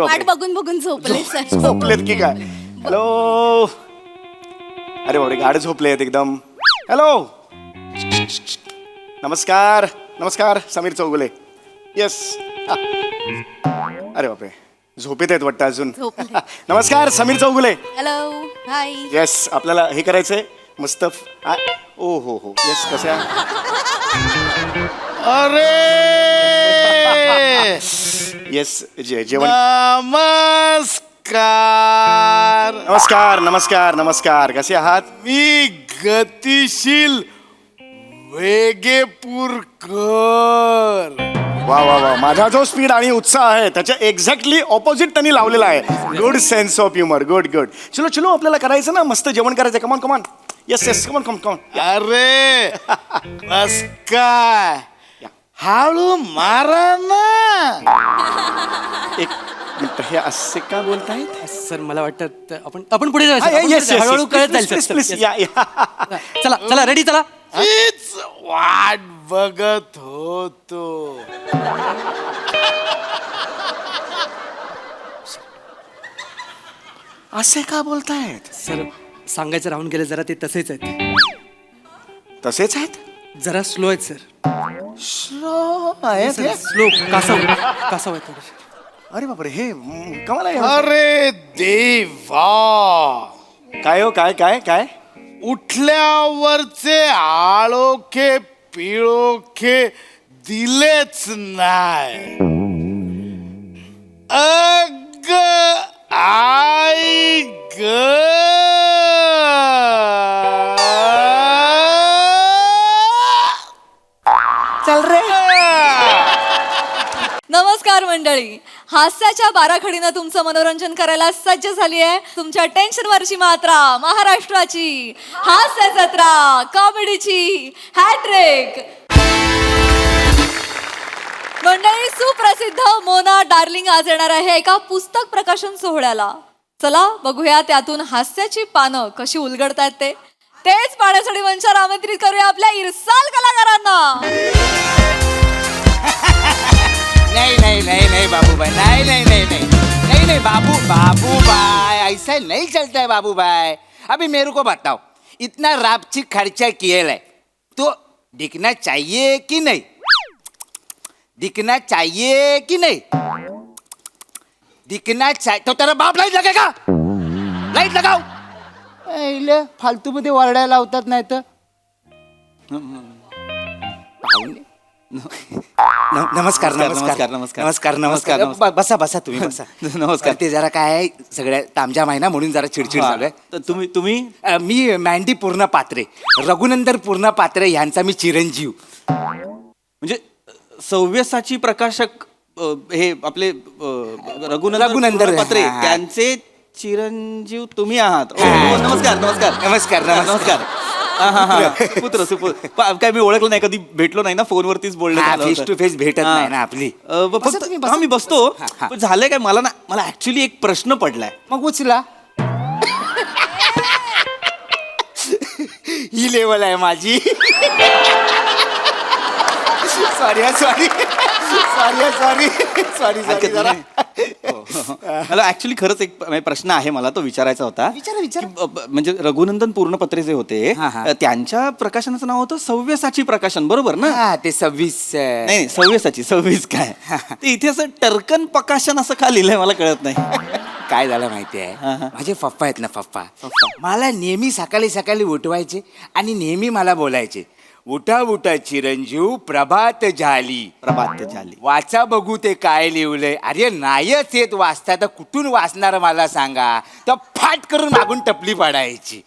वाट बापरे. बघून बघून झोपले सर. झोपलेत की काय? हॅलो. अरे बापरे, गाड झोपलेत एकदम. हॅलो. नमस्कार नमस्कार, समीर चौगुले. येस. अरे बापरे, झोपेत आहेत वाटतं अजून. झोपले. नमस्कार, Sameer Chougule. Hello hi. Yes, आपल्याला हे करायचंय मस्त. ओ हो हो, येस. कशा? अरे येस, जेवण. नमस्कार. नमस्कार नमस्कार नमस्कार, कसे आहात? मी गतिशील वेगेपूरकर. वा वा वा, माझा जो स्पीड आणि उत्साह आहे त्याच्या एक्झॅक्टली ऑपोजिट त्यांनी लावलेला आहे. Good sense of humour. Good good. चलो चलो, आपल्याला करायचं ना, मस्त जेवण करायचं. कमान कमान. येस येस, कमान कमान कमान. अरे बस काय, हळू मारा ना. एक मिनिट, हे असे का बोलतायत? सर मला वाटतं आपण पुढे जाऊया हा, सर. आपण येस पुढे येस, जाऊ. हळूहळू कळत जाईल प्लीज सर. Please, Yes. या या. चला चला रेडी चला. हीच वाट बघत होतो. असे का बोलतायत? सर सांगायचं राहून गेलं, जरा ते तसेच आहेत. तसेच आहेत. जरा स्लो आहेत सर. स्लो आहेत हे? स्लो कासाव आहेत थोडेसे. अरे बापरे, हे कमाल आहे. अरे देवा, काय हो, काय काय काय? उठल्यावरचे आळोखे पिळोखे दिलेच नाही. अग आई ग. चल रे. नमस्कार मंडळी, हास्याच्या बाराखडीनं तुमचं मनोरंजन करायला सज्ज झाली आहे तुमच्या टेन्शनवरची मात्रा, महाराष्ट्राची हास्य जत्रा, कॉमेडीची हॅट्रिक. मंडळी, सुप्रसिद्ध मोना डार्लिंग आज येणार आहे एका पुस्तक प्रकाशन सोहळ्याला. चला बघूया त्यातून हास्याची पानं कशी उलगडतायत तेच पाहण्यासाठी मंचावर आमंत्रित करूया आपल्या इरसाल कलाकारांना. नहीं नहीं नहीं नहीं बाबू भाई, नहीं नहीं नहीं नहीं नहीं नहीं बाबू भाई, ऐसा नहीं चलता है बाबू भाई. अभी मेरे को बताओ, इतना रापची खर्चा किया है तो दिखना चाहिए कि नहीं? दिखना चाहिए कि नहीं? दिखना चाहिए तो तेरा बाप लाईट लगेगा. लाईट लगाओ. इले फालतू मध्ये ओरडायला लावतात नाही तर. नमस्कार नमस्कार नमस्कार नमस्कार नमस्कार. बसा बसा तुम्ही बसा. नमस्कार. ते जरा काय आहे, सगळ्या तामजाम आहे ना, म्हणून जरा चिडचिड झालोय. तुम्ही मी मँडी पूर्ण पात्रे, रघुनंदन पूर्ण पात्रे यांचा मी चिरंजीव. म्हणजे सव्यसाची प्रकाशक हे आपले रघुनंदन पात्रे, हा, हा. त्यांचे चिरंजीव तुम्ही आहात. हा. नमस्कार नमस्कार नमस्कार नमस्कार. पुत्र काय मी ओळखलं नाही, कधी भेटलो नाही ना, फोनवरतीच बोलणं फेस टू फेस भेटत नाही ना आपली. बसा तुम्ही, बसा. मी बसतो. हा, हा. पण झालंय काय, मला ऍक्च्युली एक प्रश्न पडलाय. मग उचला. ही लेवल आहे माझी. Sorry sorry sorry sorry sorry sorry जरा. मला ऍक्च्युली खरंच एक प्रश्न आहे, मला तो विचारायचा होता. विचारा विचारा. म्हणजे रघुनंदन पूर्णपत्रे जे होते, हा, हा. त्यांच्या प्रकाशनाचं नाव होतं सव्यसाची प्रकाशन, बरोबर ना? हा, ते 26 नाही, सव्यसाची 26 काय ते इथे असं टर्कन प्रकाशन असं का लिहिलंय मला कळत नाही. काय झालं माहिती आहे, हा, हा. माझे पप्पा आहेत ना, पप्पा मला नेहमी सकाळी सकाळी उठवायचे आणि नेहमी मला बोलायचे, उठा उठा चिरंजीव, प्रभात झाली. प्रभात झाली. वाचा बघू ते काय लिहिलंय. अरे नाहीच येत वाचता तर कुठून वाचणार मला सांगा. तर फाट करून मागून टपली पाडायची.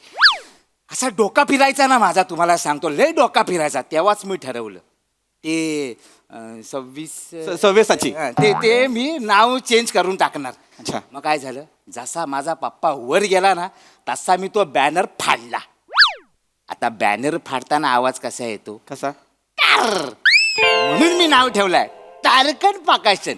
असा डोका फिरायचा ना माझा, तुम्हाला सांगतो, लय डोका फिरायचा. तेव्हाच मी ठरवलं ते 26 सव्यसाची. ते मी नाव चेंज करून टाकणार. अच्छा. मग काय झालं, जसा माझा पप्पा वर गेला ना, तसा मी तो बॅनर फाडला. आता बॅनर फाडताना आवाज कसा येतो, कसा? टार. म्हणून मी नाव ठेवलंय तारकन प्रकाशन.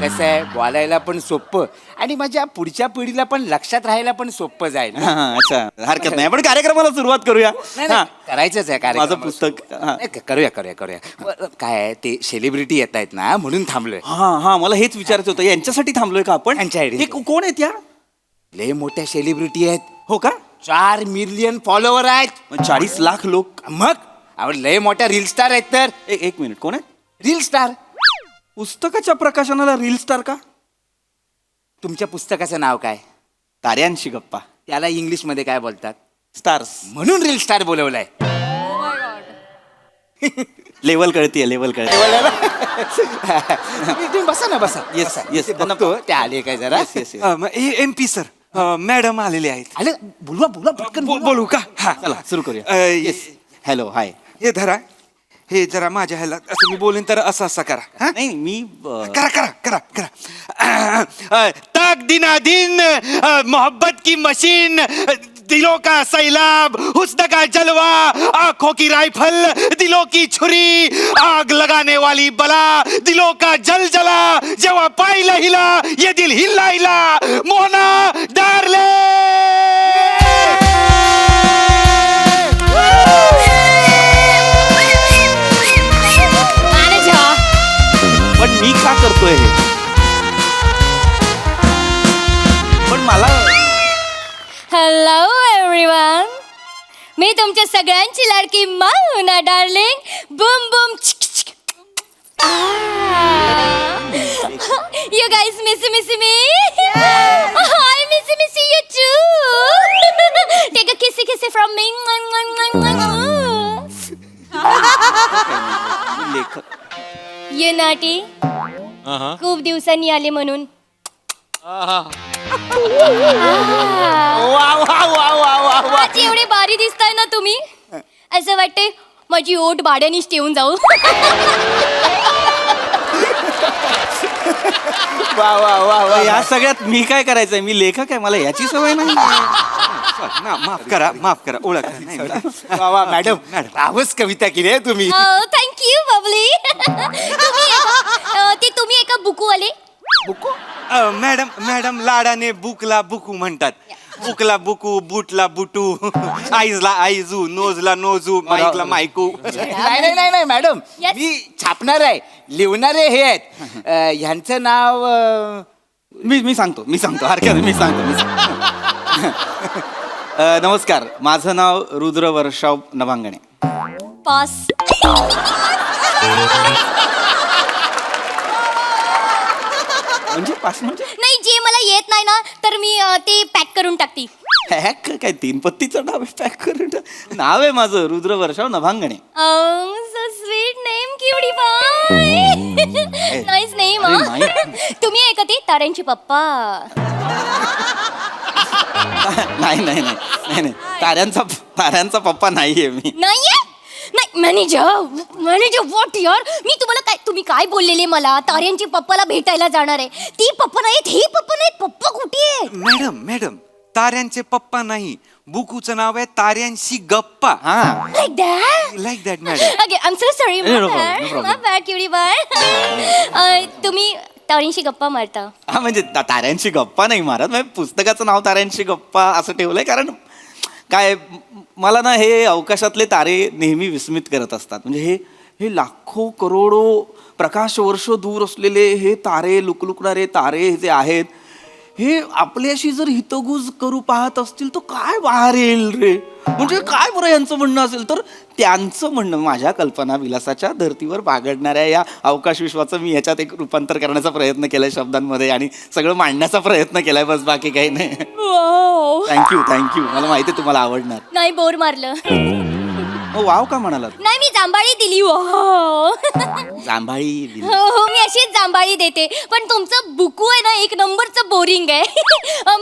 कसं आहे बोलायला पण सोपं आणि माझ्या पुढच्या पिढीला पण लक्षात राहायला पण सोपं जाईल हा, हा, अच्छा हरकत नाही आपण कार्यक्रमाला सुरुवात करूया नाही, हा. नाही, करायचंच आहे कार्यक्रम. माझं पुस्तक, हा. नाही, करूया करूया करूया काय आहे ते सेलिब्रिटी येत आहेत ना म्हणून थांबलोय. हा हा मला हेच विचारायचं होतं यांच्यासाठी थांबलोय का आपण यांच्यासाठी. हे कोण आहेत या लय मोठ्या सेलिब्रिटी आहेत. हो का 4 मिलियन फॉलोवर आहेत. 40 लाख लोक मग आवड लय मोठ्या रील स्टार आहेत तर एक मिनिट कोण आहे रील स्टार. पुस्तकाच्या प्रकाशनाला रील स्टार का तुमच्या पुस्तकाचं नाव काय? ताऱ्यांशी गप्पा त्याला इंग्लिश मध्ये काय बोलतात? स्टार्स म्हणून रील स्टार बोलवलाय. लेवल कळतीये लेवल कळते तुम्ही बसा ना बसा. Yes, बसा. yes. ते बघतो ते आले काय जरा. MP सर मॅडम आलेले आहेत. आले बोलवा बोला पटकन बोलवा. बोलू का? हा चला सुरू करूया येस. हॅलो हाय हे धरा हे जरा माझ्या ह्याला असं मी बोलेन तर असं असं करा हा? नाही मी करा करा करा करा ताक दिना दिन मोहब्बत की मशीन दिलों का सैलाब हुस्न का जलवा आंखों की राइफल दिलों की छुरी आग लगाने वाली बला दिलों का जल जला जवा पाइला हिला ये दिल हिला हिला मोहना डार्ले. पण मी का करतोय हे पण मला हॅलो एव्हरीवन, मी तुमच्या सगळ्यांची लाडकी Mona darling boom boom you guys miss me hi miss you too take a kissy from मी लेखक ये नाटी खूप दिवसांनी आले म्हणून वा वा वा वा वा वा. आज एवढे भारी दिसताय ना तुम्ही असं वाटते माझी ओट भाड्यानीच ठेवून जाऊ. वा वा वा वा. या सगळ्यात मी काय करायचंय मी लेखक आहे मला याची सवय नाही माफ करा ओळख नाही मला. वा वा मॅडम रावच कविता केली आहे तुम्ही. थँक्यू बबली. तुम्ही एका बुकूवाले मॅडम लाडाने बुकला बुकू म्हणतात. बुकला बुकू बूटला बुटू आईजला आईजू नोजला नोजू माईकला मायकू. नाही मॅडम Yes. मी छापणार आहे लिहणारे हे आहेत. ह्यांचं नाव मी सांगतो हरकत नाही, मी सांगतो नमस्कार माझं नाव रुद्र वर्षाव नभांगणे. पास. म्हणजे पास म्हणजे नाही जे मला येत नाही ना तर मी ते पॅक करून टाकते. पॅक काय 3 पत्तीचं नाव आहे पॅक करून नाव आहे माझं Rudra Varshav Nabhangane. So sweet name किवडी बाय. Nice name. अरे नाही. तुम्ही आहे का ते ताऱ्यांचे पप्पा? नाही ताऱ्यांचा पप्पा नाहीये मी. नाहीये? नाही मॅनेजर व्हॉट यार मी तुम्ही काय बोललेले मला ताऱ्यांची पप्पाला भेटायला जाणार आहे. ती पप्पा नाहीत हे पप्पा नाहीत पप्पा कुठे आहे? मॅडम ताऱ्यांचे पप्पा नाही बुकूचं नाव आहे ताऱ्यांशी गप्पा. हा like that like that madam. Okay I am so sorry No problem, no problem. My bad किवडी बाय. तुम्ही ताऱ्यांशी गप्पा मारता? हा म्हणजे ताऱ्यांशी गप्पा नाही मारत म्हणजे पुस्तकाचं नाव ताऱ्यांशी गप्पा असं ठेवलंय कारण काय मला ना हे अवकाशातले तारे नेहमी विस्मित करत असतात. म्हणजे हे लाखो करोडो प्रकाश वर्ष दूर असलेले हे तारे लुकलुकणारे तारे जे आहेत हे आपल्याशी जर हितगुज करू पाहत असतील तर काय बाहेर येईल रे. म्हणजे काय बरं यांचं म्हणणं असेल तर त्यांचं म्हणणं माझ्या कल्पना विलासाच्या धर्तीवर बागडणाऱ्या या अवकाश विश्वाचं मी याच्यात एक रूपांतर करण्याचा प्रयत्न केलाय शब्दांमध्ये आणि सगळं मांडण्याचा प्रयत्न केलाय बस बाकी काही नाही. थँक्यू मला माहिती आहे तुम्हाला आवडणार. नाही बोर मारलं. वाव का म्हणालात? नाही मी जांभाळी दिली. हो जांभाळी दिली. हो मी अशीच जांभाळी देते पण तुमचं बुकू आहे ना एक नंबरचं बोरिंग आहे.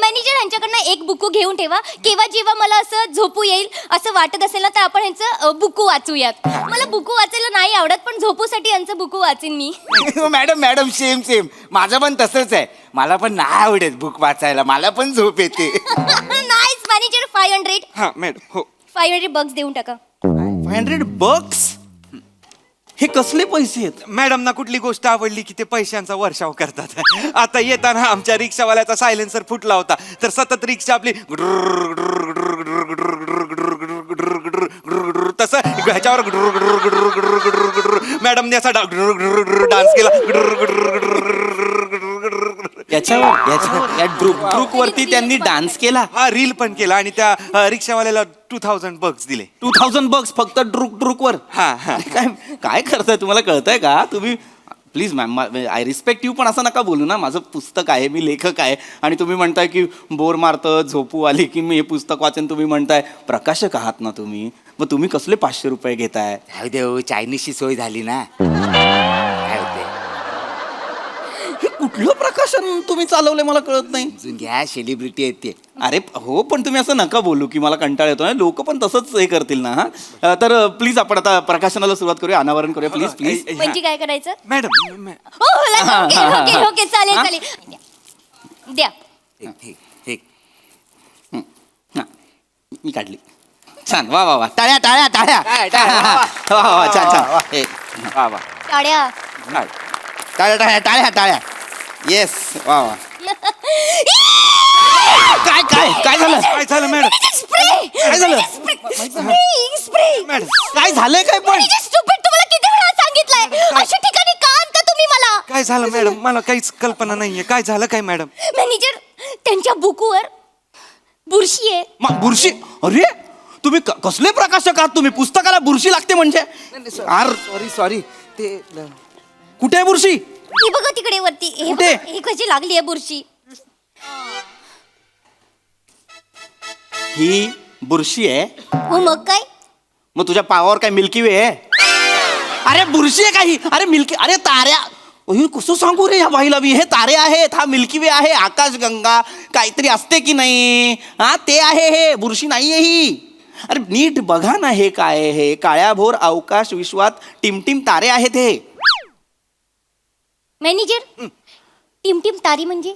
मॅनेजर यांच्याकडनं एक बुकू घेऊन ठेवा केव्हा जेव्हा मला असं झोपू येईल असं वाटत असेल ना तर आपण यांचं बुकू वाचूयात. मला बुकू वाचायला नाही आवडत पण झोपूसाठी यांचं बुकू वाचीन मी. मॅडम सेम माझं पण तसंच आहे. मला पण नाही आवडत बुक वाचायला मला पण झोप येते. नाईस मॅनेजर 500 हा मॅडम हो 500 बग्स देऊन टाका. 500 बक्स हे कसले पैसे आहेत? मॅडमना कुठली गोष्ट आवडली की ते पैशांचा वर्षाव करतात. आता येताना आमच्या रिक्षावाल्याचा सायलेन्सर फुटला होता, तर सतत रिक्षा आपली तसं ह्याच्यावर मॅडमने असा डान्स केला. याच्यावर या ड्रुक वरती त्यांनी डान्स केला. हा रील पण केला आणि त्या रिक्षावाल्याला 2000 बग्स दिले. 2000 बग्स फक्त ड्रुक वर. हा हा. काय काय करताय, तुम्हाला कळतंय का? तुम्ही please ma'am, I respect you, पण असं नका बोलू ना. माझं पुस्तक आहे, मी लेखक आहे, आणि तुम्ही म्हणताय की बोर मारतं, झोपू आली की मी हे पुस्तक वाचन. तुम्ही म्हणताय प्रकाशक आहात ना तुम्ही, मग तुम्ही कसले 500 रुपये घेताय? जाऊ दे हो, चायनीजची सोय झाली ना. काय होते, हे कुठलं प्रकाशन तुम्ही चालवलंय मला कळत नाही. अजून घ्या, सेलिब्रिटी येते. अरे हो, पण तुम्ही असं नका बोलू की मला कंटाळ येतो. लोक पण तसंच हे करतील ना. हा तर प्लीज आपण आता प्रकाशनाला सुरुवात करूया, अनावरण करूया प्लीज प्लीज. म्हणजे काय करायचं? मॅडम हो ओके ओके चालेल चालेल द्या. ठीक ठीक ठीक. हा, मी काढली. छान, वा वा वा, टाळ्या टाळ्या टाळ्या. वा वा वा, छान छान. हे, वा वा, टाळ्या. टाळ्या टाळ्या टाळ्या टाळ्या. येस, वा वा. काय काय काय झालं? काय झालं मॅडम? काय झालं? मॅडम काय झालंय काय पण? तुम्हाला किती वेळा सांगितलंय अशा ठिकाणी का आणता तुम्ही मला? काय झालं मॅडम? मला काहीच कल्पना नाहीये. काय झालं काय मॅडम? मॅनेजर, त्यांच्या बुकवर बुरशी आहे. बुरशी? अरे तुम्ही कसले प्रकाशक आहात तुम्ही? पुस्तकाला बुरशी लागते म्हणजे? सॉरी ते कुठे आहे बुरशी? ही बघा तिकडे वरती. हे कुठे? बघा, ही कशी लागली आहे बुरशी. ही बुरशी आहे? हो मग काय? मग तुझ्या पावावर काय मिल्की वे आहे? अरे बुरशी आहे काही? अरे मिल्की, अरे ताऱ्या. हे कसं सांगू रे या बाईला मी? हे तारे आहेत, हा मिल्की वे आहे, आकाशगंगा काहीतरी असते की नाही. हा ते आहे, हे बुरशी नाहीये ही. अरे नीट बघा ना, हे काय आहे? हे काळ्याभोर अवकाश विश्वात टिमटिम तारे आहेत हे. मॅनेजर, टिमटिम तारी म्हणजे?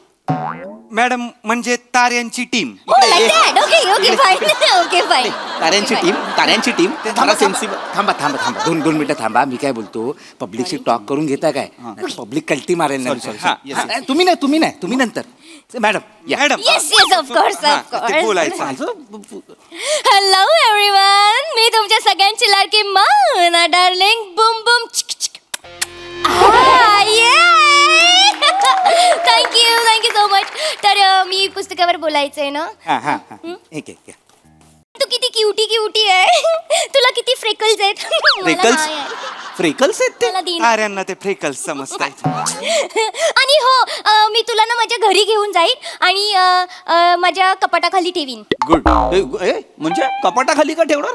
मॅडम म्हणजे ताऱ्यांची team. Okay fine okay fine. ताऱ्यांची टीम थांबा थांबा थांबा थांबा 2 मिनिटं थांबा. मी काय बोलतो, पब्लिकशी टॉक करून घेता काय? पब्लिक कल्टी मारेल ना. तुम्ही नाही नंतर. मॅडम या. मॅडम येस येस ऑफकोर्स ते ऑफकोर्स. बोलायचं. हॅलो एव्हरीवन, मी तुमच्या सगळ्यांची लाडकी Mona darling boom boom chick chick. Thank you so much. तर मी पुस्तकावर बोलायचंय ना. हा एक तू किती क्युटी आहे. तुला किती फ्रेकल्स आहेत. मला नाही आहे. फ्रेकल्स आहेत ते? मला दे ना. ताऱ्यांना ते फ्रेकल्स समजतायत. आणि हो, मी तुला ना माझ्या घरी घेऊन जाईन आणि माझ्या कपाटाखाली ठेवीन. गुड. म्हणजे कपाटाखाली का ठेवणार?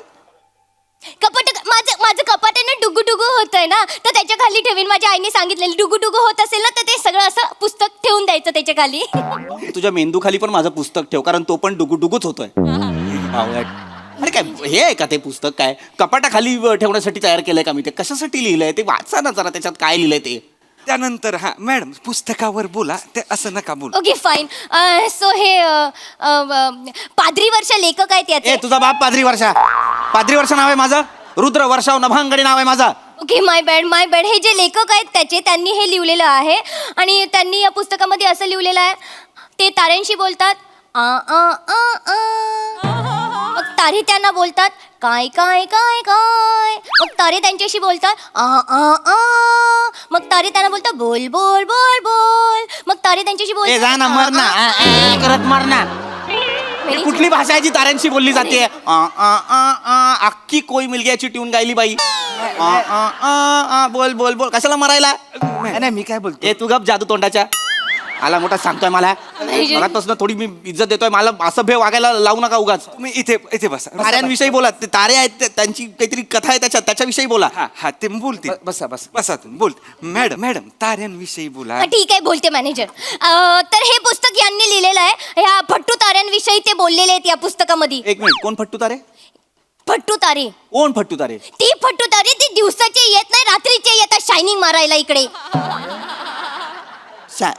माझं कपाट आहे ना, डुगू डुगू होतंय ना, तर त्याच्या खाली ठेवीन. माझ्या आईने सांगितलेलं डुगू डुगू होत असेल ना, तर ते सगळं असं पुस्तक ठेवून द्यायचं त्याच्या खाली. तुझ्या मेंदू खाली पण माझं पुस्तक ठेव, कारण तो पण डुगूच होतोय. अरे काय हे आहे का ते पुस्तक? काय कपाटाखाली ठेवण्यासाठी तयार केलंय का मी? ते कशासाठी लिहिलंय ते वाचा ना जरा, त्याच्यात काय लिहिलंय ते. त्यानंतर हा मॅडम पुस्तकावर बोला, ते असं नका बोलू. Okay fine. सो हे पाद्री वर्षा लेखक आहेत याचे. तुझा बाप पाद्री वर्षा नाव आहे माझं. रुद्र वर्षाव नभांगडी नाव आहे माझा. ओके माय बॅड. हे जे लेखक आहेत त्याचे, त्यांनी हे लिहिलेलं आहे आणि त्यांनी या पुस्तकामध्ये असं लिहिलेलं आहे, ते ताऱ्यांशी बोलतात आ आ आ आ. मग तारे त्यांना बोलतात काय काय काय काय. मग तारे त्यांच्याशी बोलतात आ आ आ. मग तारे त्यांना बोलतात बोल बोल बोल बोल. मग तारे त्यांच्याशी बोलतात जा ना, मर ना, करत मर ना. कुठली भाषा आहे जी ताऱ्यांशी बोलली जाते? अख्खी कोई मिलग्याची ट्यून गायली बाई. बोल बोल बोल, कशाला मरायला? नाही मी काय बोलतो, तू गप जादू तोंडाच्या. आला मोठा सांगतोय मला थोडी मी इज्जत देतोय. मला असं भे वागायला लावू नका उगाच. तुम्ही इथे बसा. ताऱ्यांविषयी बोला. ते तारे आहेत, त्यांची काहीतरी कथा आहे त्याच्याविषयी बोला. हा ते बोलतील. बसा तुम्ही बोल. मॅडम ताऱ्यांविषयी बोला. ठीक आहे, बोलते मॅनेजर. तर हे पुस्तक यांनी लिहिलेलं आहे. ह्या फट्टू ताऱ्यांविषयी ते बोललेले आहेत या पुस्तकामध्ये. एक मिनिट, कोण फट्टू तारे? फट्टू तारे. कोण फट्टू तारे? ती फट्टू तारे ती दिवसाचे येत नाही, रात्रीचे येतात शायनिंग मारायला इकडे.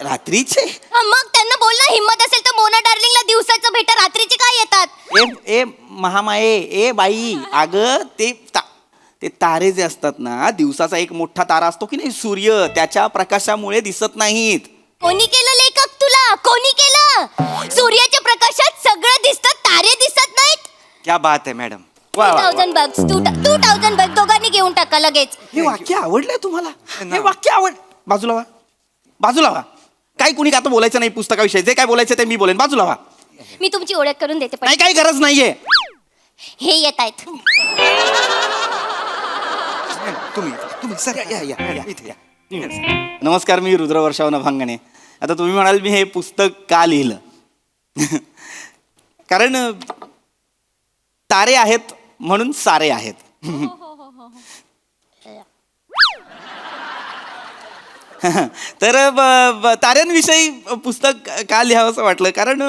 रात्रीचे? मग त्यांना बोल ना, हिम्मत असेल तर मोना डार्लिंगला दिवसाचं भेटा, रात्रीचे काय येतात? ए महामाये, ए बाई, अग ते ते तारे जे असतात ना, दिवसाचा एक मोठा तारा असतो की नाही सूर्य, त्याच्या प्रकाशामुळे दिसत नाहीत. कोणी केलं लेखक तुला? कोणी केलं? सूर्याच्या प्रकाशात सगळं दिसतं, तारे दिसत नाहीत. क्या बात आहे मॅडम. 2000 बग्स 2000 बग दोघांनी घेऊन टाका लगेच. हे वाक्य आवडलंय तुम्हाला? हे वाक्य बाजूला व्हा, बाजूला व्हा. काही कुणी आता बोलायचं नाही पुस्तकाविषयी. जे काय बोलायचं ते मी बोलेन. बाजूला व्हा. मी तुमची ओळख करून देते पण नाही, काही गरज नाहीये. हे येत आहेत. तुम्ही सर या इथे या. नमस्कार, मी रुद्रवर्षाव नभांगणे. आता तुम्ही म्हणाल मी हे पुस्तक का लिहिलं? कारण तारे आहेत म्हणून सारे आहेत. तर ताऱ्यांविषयी पुस्तक का लिहावं असं वाटलं? कारण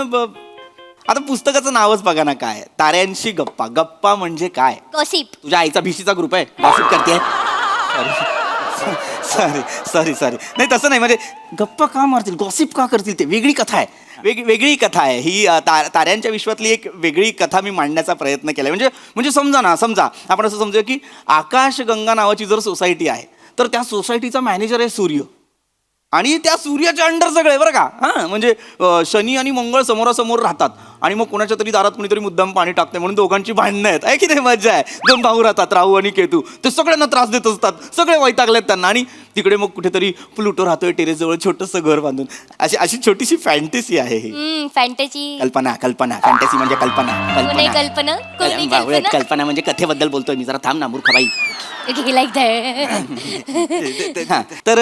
आता पुस्तकाचं नावच बघा ना काय, ताऱ्यांशी गप्पा. गप्पा म्हणजे काय? गॉसिप. तुझ्या आईचा भिशीचा ग्रुप आहे, गॉसिप करते. सॉरी नाही, तसं नाही. म्हणजे गप्पा का मारतील, गॉसिप का करतील, ते वेगळी कथा आहे. वेगळी कथा आहे ही. ताऱ्यांच्या विश्वातली एक वेगळी कथा मी मांडण्याचा प्रयत्न केला. म्हणजे समजा आपण असं समजूया की आकाशगंगा नावाची जर सोसायटी आहे, तर त्या सोसायटीचा मॅनेजर आहे सूर्य, आणि त्या सूर्याच्या अंडर सगळे, बरं का. हां, म्हणजे शनी आणि मंगळ समोरासमोर राहतात, आणि मग कोणाच्या तरी दारात कोणीतरी मुद्दाम पाणी टाकते म्हणून दोघांची भांडणं आहेत. आहे की नाही? मज्जा आहे. 2 भाऊ राहतात, राहू आणि केतू. ते सगळ्यांना त्रास देत असतात, सगळे वैतागलेत त्यांना. आणि तिकडे मग कुठेतरी प्लुटो राहतोय टेरेसजवळ छोटंसं घर बांधून. अशी छोटीशी फॅन्टसी आहे ही. फॅन्टसी. कल्पना फॅन्टसी म्हणजे कोणी कल्पना? कोणी कल्पना? कल्पना म्हणजे कथेबद्दल बोलतोय मी. जरा थांब ना मूर्खबाई. Like that. हां, तर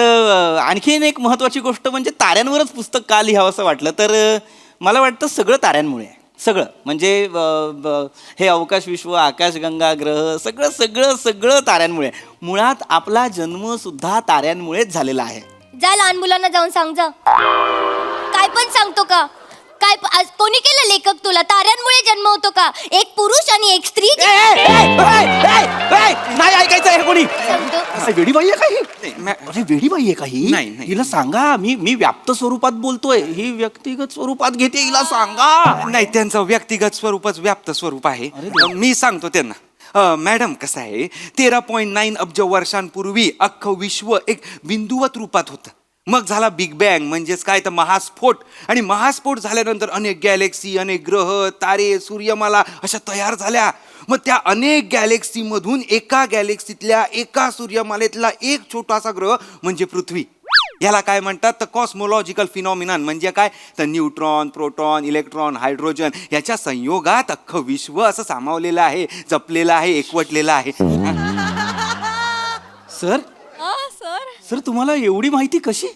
आणखीन एक महत्वाची गोष्ट म्हणजे ताऱ्यांवरच पुस्तक का लिहावं असं वाटलं? तर मला वाटतं सगळं ताऱ्यांमुळे आहे. सगळं म्हणजे हे अवकाश विश्व, आकाशगंगा, ग्रह, सगळं ताऱ्यांमुळे. मुळात आपला जन्म सुद्धा ताऱ्यांमुळेच झालेला आहे. जा लहान मुलांना जाऊन सांग जा. काय पण सांगतो का? कोणी केलं लेखक तुला? ताऱ्यांमुळे जन्म होतो का? एक पुरुष आणि एक स्त्री. नाही ऐकायचं हे कोणी. सांगतो. वेडीबाई आहे काही? अरे वेडीबाई आहे काही? नाही. हिला सांगा, मी व्याप्त स्वरूपात बोलतोय, ही व्यक्तिगत स्वरूपात घेते. हिला सांगा. नाही, त्यांचं व्यक्तिगत स्वरूपच व्याप्त स्वरूप आहे. मी सांगतो त्यांना. मॅडम, कसं आहे, 13.9 अब्ज वर्षांपूर्वी अख्खं विश्व एक बिंदुवत रूपात होतं. मग झाला बिग बँग, म्हणजेच काय तर महास्फोट. आणि महास्फोट झाल्यानंतर अनेक गॅलेक्सी, अनेक ग्रह, तारे, सूर्यमाला अशा तयार झाल्या. मग त्या अनेक गॅलेक्सीमधून एका गॅलेक्सीतल्या एका सूर्यमालेतला एक छोटासा ग्रह म्हणजे पृथ्वी. याला काय म्हणतात तर कॉस्मोलॉजिकल फिनॉमिनन. म्हणजे काय तर न्यूट्रॉन, प्रोटॉन, इलेक्ट्रॉन, हायड्रोजन याच्या संयोगात अख्खं विश्व असं सामावलेलं आहे, जपलेलं आहे, एकवटलेलं आहे. सर सर तुम्हाला एवढी माहिती कशी?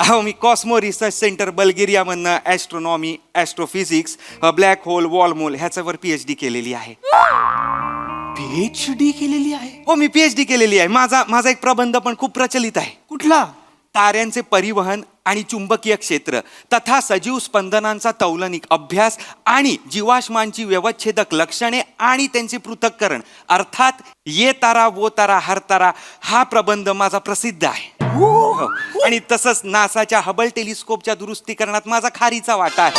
अहो, मी कॉस्मो रिसर्च सेंटर बल्गेरियामधनं astronomy, astrophysics, black hole, wormhole ह्याच्यावर PhD केलेली आहे. PhD केलेली आहे? हो, मी PhD केलेली आहे. माझा एक प्रबंध पण खूप प्रचलित आहे. कुठला? ताऱ्यांचे परिवहन आणि चुंबकीय क्षेत्र तथा सजीव स्पंदनांचा तौलनिक अभ्यास आणि जीवाश्मांची व्यवच्छेदक लक्षणे आणि त्यांचे पृथक्करण, अर्थात ये तारा वो तारा हर तारा हा प्रबंध माझा प्रसिद्ध आहे. हो. आणि तसंच नासाच्या हबल टेलिस्कोपच्या दुरुस्तीकरणात माझा खारीचा वाटा आहे.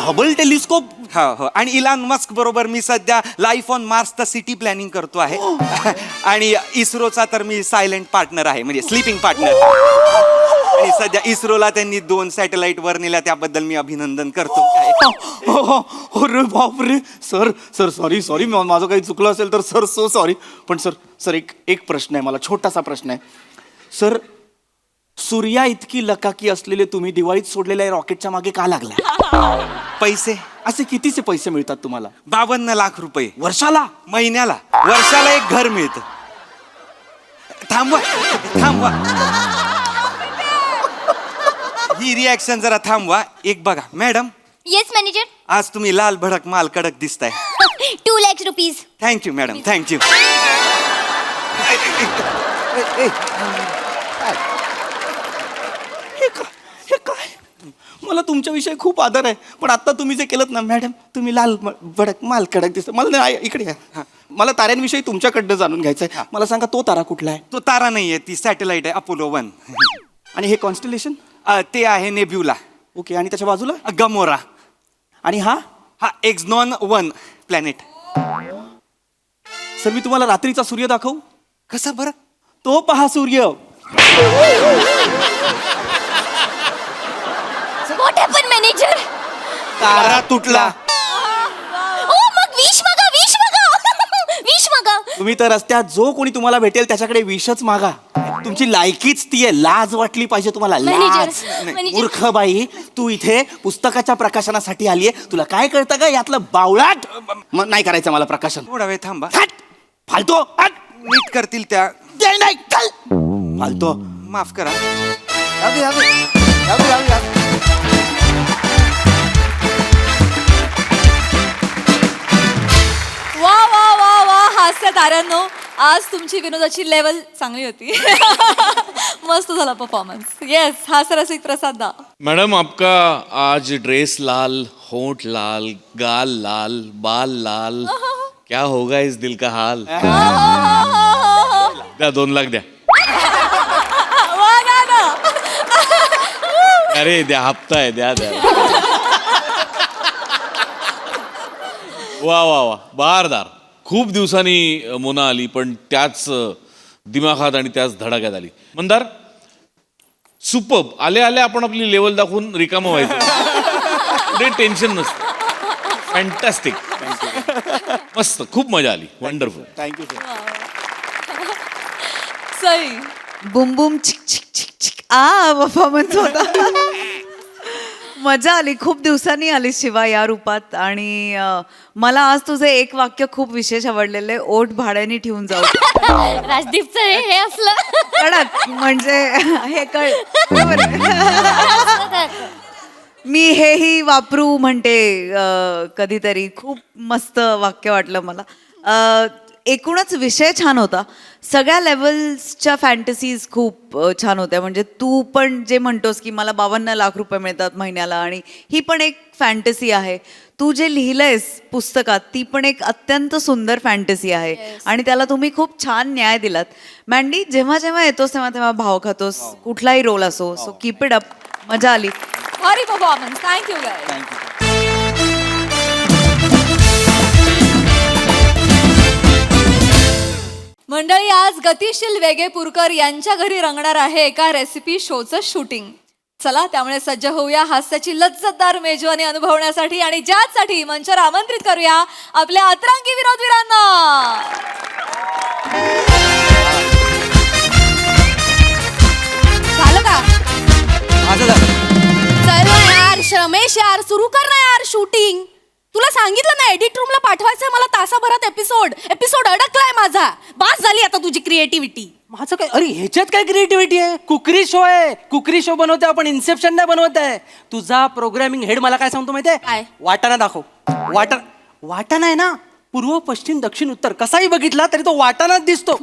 Hubble telescope? हो. आणि इलॉन मस्क बरोबर मी सध्या लाईफ ऑन मार्सचं सिटी प्लॅनिंग करतो आहे. आणि इस्रोचा तर मी सायलेंट पार्टनर आहे, म्हणजे स्लीपिंग पार्टनर. आणि सध्या इस्रोला त्यांनी 2 सॅटेलाइट वर नेल्या, त्याबद्दल मी अभिनंदन करतो. अरे बापरे. सर सॉरी माझं काही चुकलं असेल तर सर सो सॉरी. पण सर एक प्रश्न आहे, मला छोटासा प्रश्न आहे. सर, सूर्या इतकी लकाकी असलेले तुम्ही दिवाळीत सोडलेल्या रॉकेटच्या मागे का लागला? पैसे. असे कितीचे पैसे मिळतात तुम्हाला? 52 लाख रुपये वर्षाला? महिन्याला. वर्षाला एक घर मिळतं. थांबवा ही रिॲक्शन जरा थांबवा. एक बघा मॅडम. Yes manager. आज तुम्ही लाल भडक माल कडक दिसताय. 2 lakh rupees. Thank you madam, thank you. हे काय? मला तुमच्याविषयी खूप आदर आहे, पण आता तुम्ही जे केलं ना मॅडम, तुम्ही लाल भडक माल कडक दिसत. मला नाही, इकडे या. मला ताऱ्यांविषयी तुमच्याकडनं जाणून घ्यायचं आहे. मला सांगा, तो तारा कुठला आहे? तो तारा नाहीये, ती सॅटेलाइट आहे, अपोलो 1. आणि हे कॉन्स्टलेशन? ते आहे नेब्युला. ओके. आणि त्याच्या बाजूला? गमोरा. आणि हा एक्झनॉन 1 प्लॅनेट. सर, मी तुम्हाला रात्रीचा सूर्य दाखवू? कसा बरं? तो पहा सूर्य. What happen manager? तारा तुटला. ओ मग विश मागा, विश मागा. विश मागा. तुम्ही तर रस्त्यात जो कोणी तुम्हाला भेटेल त्याच्याकडे विषच मागा. तुमची लायकीच ती आहे. लाज वाटली पाहिजे तुम्हाला. मॅनेजर, लाज. मॅनेजर. मूर्ख बाई, तू इथे पुस्तकाच्या प्रकाशनासाठी आलीये. तुला काय कळतं का यातलं बावळाट? नाही करायचं मला प्रकाशन. थोडा वेळ थांबा. हट! फालतो हट! नीट करतील त्या. ते नाही चल! फालतो. माफ करा. जाऊ दे, जाऊ दे. जाऊ दे, जाऊ दे, जाऊ दे. वा वा वा वा हास्य ताऱ्यांनो, आज तुमची विनोदाची लेवल चांगली होती. मस्त झाला परफॉर्मन्स. येस, हास्यरसिक प्रसाद दा. मैडम आपका आज ड्रेस लाल, होंठ लाल, गाल लाल, बाल लाल, क्या होगा इस दिल का हाल. द्या 2 लाख द्या. वा ना ना. अरे द्या, हप्ता आहे, द्या द्या. वा वा वा, बहारदार. खूप दिवसांनी मोना आली, पण त्याच दिमाखात आणि त्याच धडाक्यात आली. मंदार, सुपर्ब. आले आले आपण आपली लेवल दाखवून रिकामं व्हायचं. ते टेन्शन नसतं. फॅन्टॅस्टिक. मस्त, खूप मजा आली. Wonderful. Thank you sir. Sai. Boom boom chick चिक चिक चिक परफॉर्मन्स होता. मजा आली. खूप दिवसांनी आली शिवा या रूपात. आणि मला आज तुझं एक वाक्य खूप विशेष आवडलेलं आहे. ओठ भाड्याने ठेवून जाऊ. राजदीपचं हे असलं. कडक म्हणजे हे कळ बरोबर आहे. मी हेही वापरू म्हणते कधीतरी. खूप मस्त वाक्य वाटलं मला. एकूणच विषय छान होता. सगळ्या लेवल्सच्या फॅन्टसीज खूप छान होत्या. म्हणजे तू पण जे म्हणतोस की मला 52 लाख रुपये मिळतात महिन्याला, आणि ही पण एक फॅन्टसी आहे. तू जे लिहिलंयस पुस्तकात ती पण एक अत्यंत सुंदर फॅन्टसी आहे. आणि त्याला तुम्ही खूप छान न्याय दिलात. मँडी, जेव्हा जेव्हा येतोस तेव्हा तेव्हा भाव खातोस, कुठलाही रोल असो. So keep it up. मजा आली. भारी परफॉर्मन्स. थँक्यू गाय. मंडळी, आज गतिशील वेगेपूरकर यांच्या घरी रंगणार आहे एका रेसिपी शोचं शूटिंग. चला त्यामुळे सज्ज होऊया हास्याची लज्जतदार मेजवानी अनुभवण्यासाठी, आणि ज्यासाठी मंचावर आमंत्रित करूया आपल्या अतरंगी विनोदवीरांना. झालं का? माझं झालं. चल ना यार रमेश, यार सुरू कर ना यार शूटिंग. तुला सांगितलं ना एडिट रूमला पाठवायचंय मला तासाभरात एपिसोड अडकलाय माझा. बास झाली आता तुझी क्रिएटिव्हिटी. माझं काय? अरे ह्याच्यात काय क्रिएटिव्हिटी आहे? कुकरी शो आहे. कुकरी शो बनवते आपण, इन्सेप्शन नाही बनवत आहे. तुझा प्रोग्रामिंग हेड मला काय सांगतो माहितीये? काय? वाटाणा दाखव. वाटाणा आहे ना, पूर्व पश्चिम दक्षिण उत्तर कसाही बघितला तरी तो वाटाणाच दिसतो.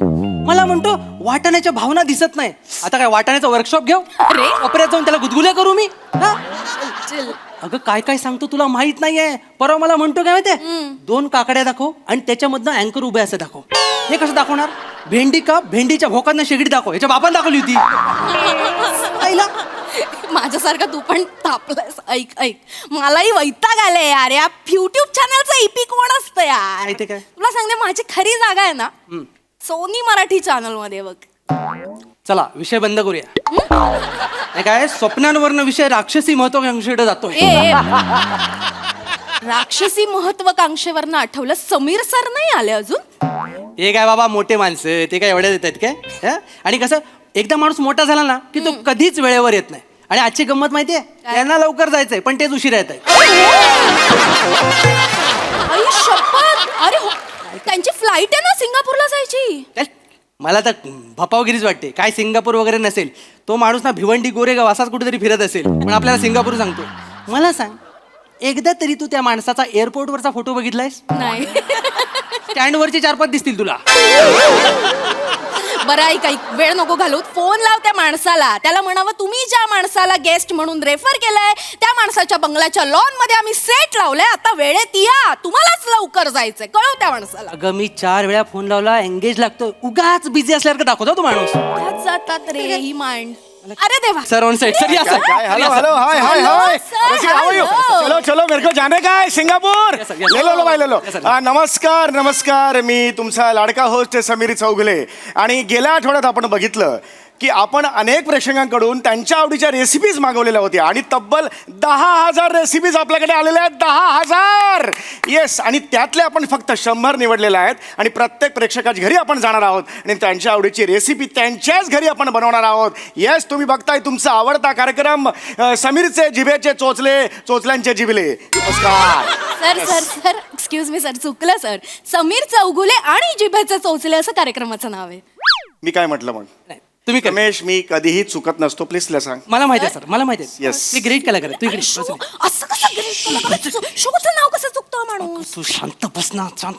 मला म्हणतो वाटाण्याच्या भावना दिसत नाही. आता काय वाटाण्याचा वर्कशॉप घेऊ? अरे कपड्यात जाऊन त्याला गुदगुल्या करू मी? हा? अगं काय काय सांगतो तुला माहित नाहीये. परवा मला म्हणतो काय माहितीये, 2 काकड्या दाखव आणि त्याच्यामधनं अँकर उभे असं दाखव. हे कसं दाखवणार? भेंडी का भेंडीच्या भोकांना शेगडी दाखव. याच्या बापान दाखवली होती. आईला माझ्यासारखा तू पण तापलायस. ऐक मलाही वैताग आलाय यार. या युट्यूब चॅनलचा ईपी कोण असतं यार? माहिती काय? तुला सांगते माझी खरी जागा आहे ना सोनी मराठी चॅनल मध्ये बघ. चला विषय बंद करूया. नाही काय स्वप्नांवरनं विषय राक्षसी महत्वाकांक्षेकडे जातोय. राक्षसी महत्वाकांक्षेवरनं आठवलं समीर सर नाही आले अजून. हे काय बाबा मोठे माणसं, ते काय एवढ्या देतात काय? हं? आणि कसं एकदा माणूस मोठा झाला ना की तो कधीच वेळेवर येत नाही. आणि आजची गंमत माहितीये, त्यांना लवकर जायचंय पण तेच उशिरा येत आहे. अरे हो, त्यांची फ्लाईट आहे ना सिंगापूरला जायची. मला तर भपावगिरीच वाटते. काय सिंगापूर वगैरे नसेल. तो माणूस ना भिवंडी गोरेगाव असाच कुठेतरी फिरत असेल, पण आपल्याला सिंगापूर सांगतो. मला सांग, एकदा तरी तू त्या माणसाचा एअरपोर्टवरचा फोटो बघितलायस? नाही. स्टँडवरचे 4-5 दिसतील तुला. बरं ऐक, वेळ नको घालू. फोन लाव त्या माणसाला. त्याला म्हणावं तुम्ही ज्या माणसाला गेस्ट म्हणून रेफर केलंय त्या माणसाच्या बंगल्याच्या लॉन मध्ये आम्ही सेट लावलंय. आता वेळेत या, तुम्हालाच लवकर जायचंय. कळव त्या माणसाला. अगं मी 4 वेळा फोन लावला, एंगेज लागतो. उगाच बिझी असल्यासारखं दाखवतो तो माणूस. जातात रे ही मांड. अरे देवा सर ऑन साइड सर या काय सर काय hello hello hi high high Rasika, how are you? चलो चलो मेरे को जाने का है Singapore Yes, sir, yes, sir. ले लो भाई ले लो Yes, sir. नमस्कार नमस्कार मी तुमचा लाडका होस्ट समीर चौगुले आणि गेल्या आठवड्यात आपण बघितलं की आपण अनेक प्रेक्षकांकडून त्यांच्या आवडीच्या रेसिपीज मागवलेल्या होत्या आणि तब्बल 10,000 रेसिपीज आपल्याकडे आलेल्या आहेत 10,000 येस आणि त्यातले आपण फक्त 100 निवडलेल्या आहेत आणि प्रत्येक प्रेक्षकाच्या घरी आपण जाणार आहोत आणि त्यांच्या आवडीची रेसिपी त्यांच्याच घरी आपण बनवणार आहोत येस तुम्ही बघताय तुमचा आवडता कार्यक्रम समीरचे जिभेचे चोचले चोचल्यांचे जिभले नमस्कार sir sir sir excuse me sir चुकलं सर समीर चौगुले आणि जिभेचे चोचले असं कार्यक्रमाचं नाव आहे मी काय म्हटलं मग तुम्ही काय रमेश मी कधीही चुकत नसतो प्लीज तुला सांग मला माहिती आहे सर मला माहिती आहे Yes. मी ग्रेट कलाकार आहे. तू इकडे शो, बस. असं कसं शोचं नाव कसं चुकतो हा माणूस तू शांत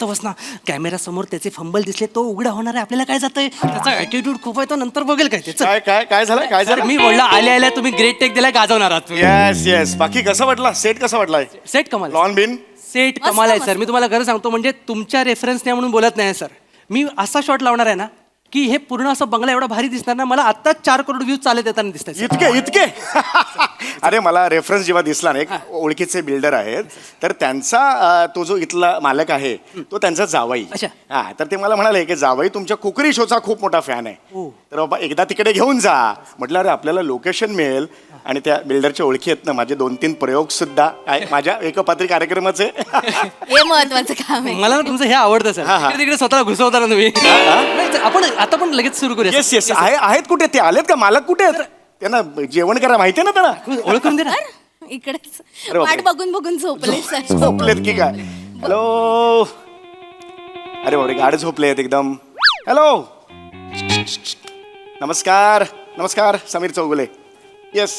बस ना कॅमेरा समोर त्याचे फंबल दिसले तो उघडा होणार आहे आपल्याला काय जातंय त्याचा ऍटिट्यूड खूप आहे तो नंतर बघेल काय ते चल. काय काय काय झालं काय सर झालं मी बोलला आल्या तुम्ही ग्रेट टेक दिलाय गाजवणार आहात तुम्ही. येस येस बाकी कसं वाटला सेट कसा वाटलाय सेट कमाल लॉन बिन सेट मस्त, कमाल आहे मस्त. सर मी तुम्हाला खरं सांगतो म्हणजे तुमच्या रेफरन्सने म्हणून बोलत नाही सर मी असा शॉट लावणार आहे ना की हे पूर्ण असं बंगला एवढा भारी दिसणार ना मला आत्ताच 4 करोड व्ह्यूज चालत येताना दिसतात इतके इतके अरे मला रेफरन्स जेव्हा दिसला ना एक ओळखीचे बिल्डर आहेत तर त्यांचा तो जो इथला मालक आहे तो त्यांचा जावाई अच्छा. हा तर ते मला म्हणाले की जावाई तुमच्या कुकरी शोचा खूप मोठा फॅन आहे ओ. तर बाबा एकदा तिकडे घेऊन जा म्हटलं अरे आपल्याला लोकेशन मिळेल आणि त्या बिल्डरच्या ओळखी आहेत ना माझे 2-3 प्रयोग सुद्धा माझ्या एकपात्री कार्यक्रमाचे हे महत्वाचं काम आहे मला ना तुमचं हे आवडतं सर हा, हा. तिकडे स्वतःला घुसवता ना तुम्ही नाही, आपण आता पण लगेच सुरू करूया येस येस आहेत कुठे ते आलेत का मालक कुठे आहेत त्यांना जेवण करा माहिती आहे ना त्यांना ओळखून दे ना इकडेच अरे बापरे. वाट बघून बघून झोपले सर झोपलेत की काय हॅलो अरे बापरे गाड झोपलेत एकदम हॅलो नमस्कार नमस्कार समीर चौगुले येस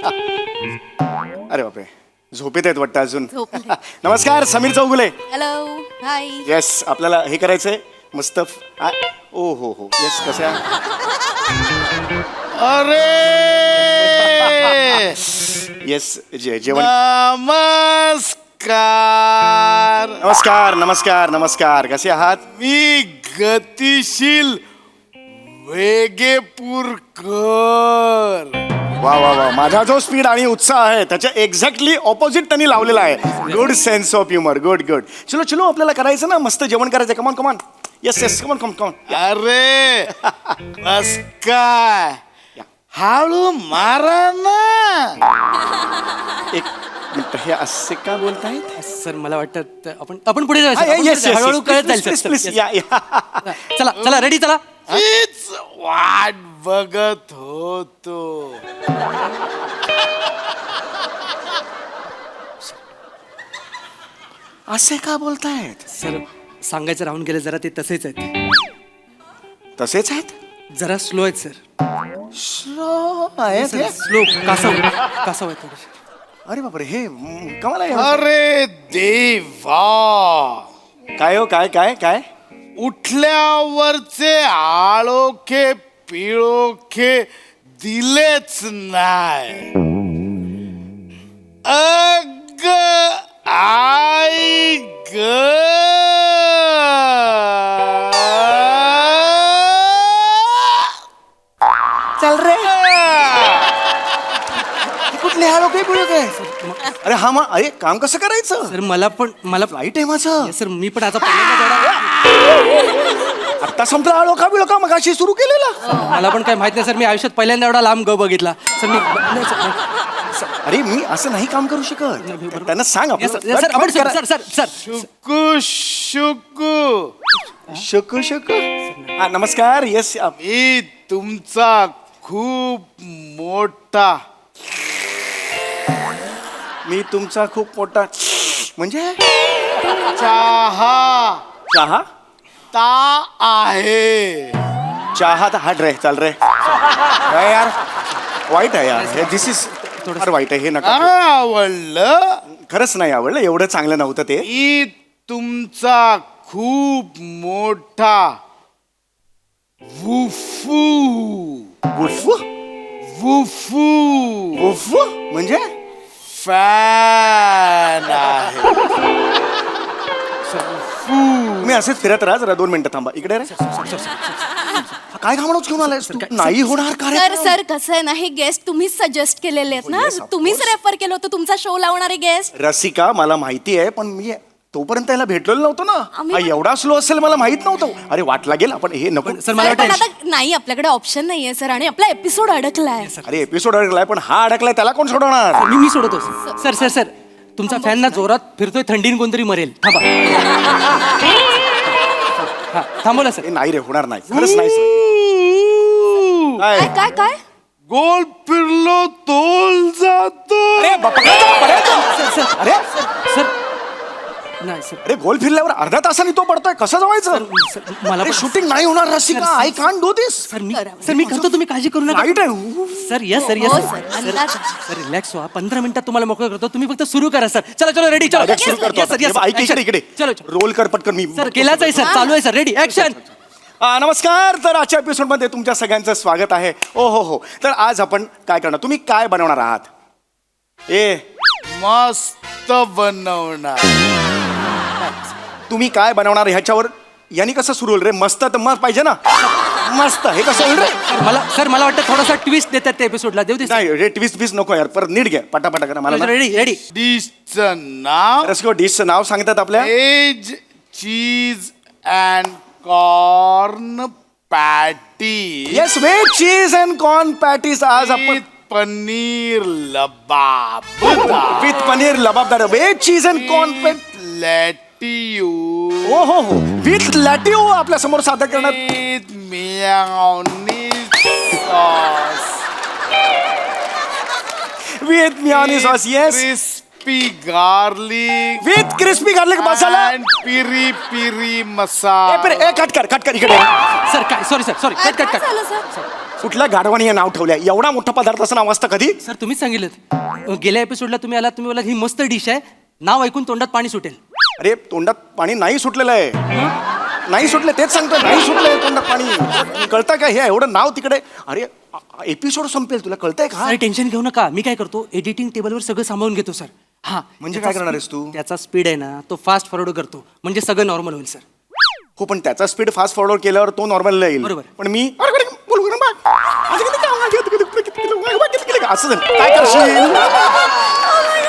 अरे बापरे झोपेत आहेत वाटतं अजून झोपले. नमस्कार Sameer Chougule hello hi yes आपल्याला हे करायचंय मस्त ओ हो हो येस कसं आहे अरे येस जेवण नमस्कार नमस्कार नमस्कार नमस्कार कसे आहात मी गतिशील वेगेपूरकर वा वा वा माझा जो स्पीड आणि उत्साह आहे त्याच्या एक्झॅक्टली ऑपोजिट त्यांनी लावलेला आहे good sense of humour good good चलो चलो आपल्याला करायचं ना मस्त जेवण करायचं कमान कमान येस येस कमान कमान कमान अरे बस काय हळू मारा ना एक मिनिट हे असे का बोलतायत सर मला वाटतं आपण पुढे जाऊया sir. आपण पुढे येस जाऊया. हळूहळू कळत जाईल प्लीज सर. Please Yes. या चला चला रेडी चला हीच वाट बघत होतो असे का बोलतायत सर सांगायचं राहून गेले जरा ते तसेच आहेत तसेच आहेत जरा स्लो आहेत सर स्लो आहेत हे? स्लो कासव आहे थोडे अरे बापरे हे कमाल आहे अरे देवा काय हो काय काय काय उठल्यावरचे आळोखे पिळोखे दिलेच नाही अग आई ग चल रे कुठले हा लोक अरे हा मग अरे काम कसं करायचं सर मला फ्लाईट आहे माझं सर मी पण आता पहिल्यांदा एवढा आता संपला आलो का बिलो का मग अशी सुरू केलेला मला पण काय माहित नाही सर मी आयुष्यात पहिल्यांदा एवढा लांब ग बघितला सर मी नाही, सर, अरे मी असं नाही काम करू शकत त्यांना सांग Yes, आपलं sir, sir, आपण सर सर सर सर शुकू शुकू शकू शकू हा नमस्कार येस मी तुमचा खूप मोठा मी तुमचा खूप मोठा म्हणजे चहा चहा ता आहे चहा तर हट रे चल रे नाही यार वाईट आहे यार दिस इज फार वाईट आहे हे नका आवडलं खरंच नाही आवडलं एवढं चांगलं नव्हतं ते मी तुमचा खूप मोठा वुफू उफ वुफू उफ म्हणजे फॅन आहे मी असेच फिरत राहा जरा 2 मिनिटं थांबा इकडे रे काय घामणूच घेऊन आलायस तू? नाही होणार सर कार्यक्रम. सर कसं आहे ना हे गेस्ट तुम्हीच सजेस्ट केलेले आहेत ना yes, of तुम्हीच रेफर केलं होतं तुमचा शो लावणारे गेस्ट रसिका मला माहिती आहे पण मी तोपर्यंत त्याला भेटलेलो नव्हतो ना. आम्ही हा एवढा स्लो असेल मला माहित नव्हतं. अरे वाट लागेल आपण हे नको. सर मला पण वाटतं आता नाही आपल्याकडे ऑप्शन नाहीये सर आणि आपला एपिसोड अडकलाय अरे एपिसोड अडकलाय पण हा अडकलाय त्याला कोण सोडवणार? मी सोडवतो सर सर सर तुमचा फॅन ना जोरात फिरतोय थंडीन कोणतरी मरेल थांबा हा थांबवला सर हे नाही रे होणार नाही खरंच नाही sir. काय? काय काय काय गोल फिरलो तोल जातो. अरे बाप्पा, सर सर अरे सर नाही सर अरे गोल फिरल्यावर अर्ध्या तासाने तो पडतोय कसं जमायचं? सर मला पण शूटिंग नाही होणार Rasika. I can't do this. Sir मी करतो तुम्ही काळजी करू नका राईट आहे. सर यस सर हो, यस sir. अंदाज आहे. सर रिलॅक्स व्हा 15 मिनिटात तुम्हाला मोकळं करतो तुम्ही फक्त सुरू करा सर चला चलो रेडी चलो Direct सुरू करतो Yes, sir, आता. yes, हे बघ, ऐक action. इकडे चलो रोल कर पटकन मी सर केलाच आहे सर चालू आहे सर रेडी ऍक्शन नमस्कार. तर आजच्या एपिसोडमध्ये तुमच्या सगळ्यांचं स्वागत आहे. ओ हो हो. तर आज आपण काय करणार तुम्ही काय बनवणार आहात? मस्त बनवणार. तुम्ही काय बनवणार ह्याच्यावर यांनी कसं सुरू होईल रे? मस्त तर मस्त पाहिजे ना. मस्त हे कसं होईल रे? मला वाटतं थोडासा ट्विस्ट देतात त्या एपिसोडला देऊ दे नाही रे ट्विस्ट नको यार. परत नीट घ्या पटापटा करा. मला रेडी रेडी डिशचं नाव रसिको डिशचं नाव सांगतात आपल्या. Veg cheese and corn patty yes veg cheese and corn patties. आज आपण पनीर लबाब with paneer lababdar veg cheese and corn pat लॅटियू ओ हो हो विथ लॅटिओ आपल्या समोर सादर करण्यात. With mayonnaise sauce with mayonnaise sauce. Yes crispy garlic with crispy garlic masala. And piri piri a masala. Cut कर इकडे. सर काय sorry sir sorry cut cut काय कट झालं सर कुठल्या गाढवाने हे नाव ठेवलंय? एवढा मोठा पदार्थाचं नाव असतं कधी? सर तुम्हीच सांगितलं गेल्या एपिसोडला तुम्ही आलात तुम्ही बोला ही मस्त डिश आहे नाव ऐकून तोंडात पाणी सुटेल अरे तोंडात पाणी नाही सुटलेलं आहे. नाही सुटलं तेच सांगतो. नाही सुटलंय तोंडात पाणी. कळतं का हे एवढं नाव तिकडे? अरे एपिसोड संपेल तुला कळतंय का? सर टेन्शन घेऊ नका मी काय करतो एडिटिंग टेबलवर सगळं सांभाळून घेतो सर हा म्हणजे काय करणार आहेस तू? त्याचा स्पीड आहे ना तो फास्ट फॉरवर्ड करतो म्हणजे सगळं नॉर्मल होईल सर हो पण त्याचा स्पीड फास्ट फॉरवर्ड केल्यावर तो नॉर्मल येईल. बरोबर. पण मी असं झालं. काय करशील?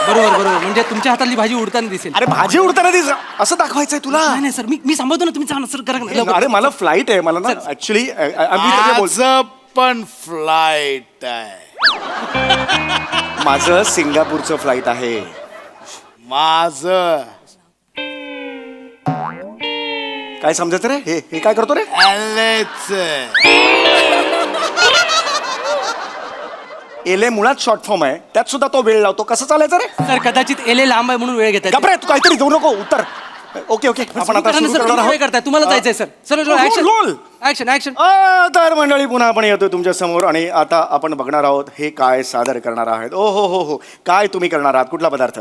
बरोबर बरोबर म्हणजे तुमच्या हातातली भाजी उडताना दिसेल अरे भाजी उडताना दिस असं दाखवायचंय तुला? नाही नाही सर मी सांभाळतो ना तुम्ही सांगा सर करा ना, लवकर. अरे मला फ्लाईट आहे. मला ना ऍक्च्युली माझं पण फ्लाईट आहे. माझं सिंगापूरचं फ्लाईट आहे. माझं काय समजायचं रे? हे काय करतो रे? LH एले मुळात शॉर्ट फॉर्म आहे त्यात सुद्धा तो वेळ लावतो. कसं चालायचं रे? सर कदाचित एले लांब आहे म्हणून वेळ घेतात गप्रे तू काहीतरी देऊ नको उत्तर. ओके आपण आता सुरू करणार आहोत. करताय तुम्हाला जायचंय sir sir action roll. Action action तर मंडळी पुन्हा आपण येतोय तुमच्या समोर आणि आता आपण बघणार आहोत हे काय सादर करणार आहात. ओ हो हो हो काय तुम्ही करणार आहात? कुठला पदार्थ?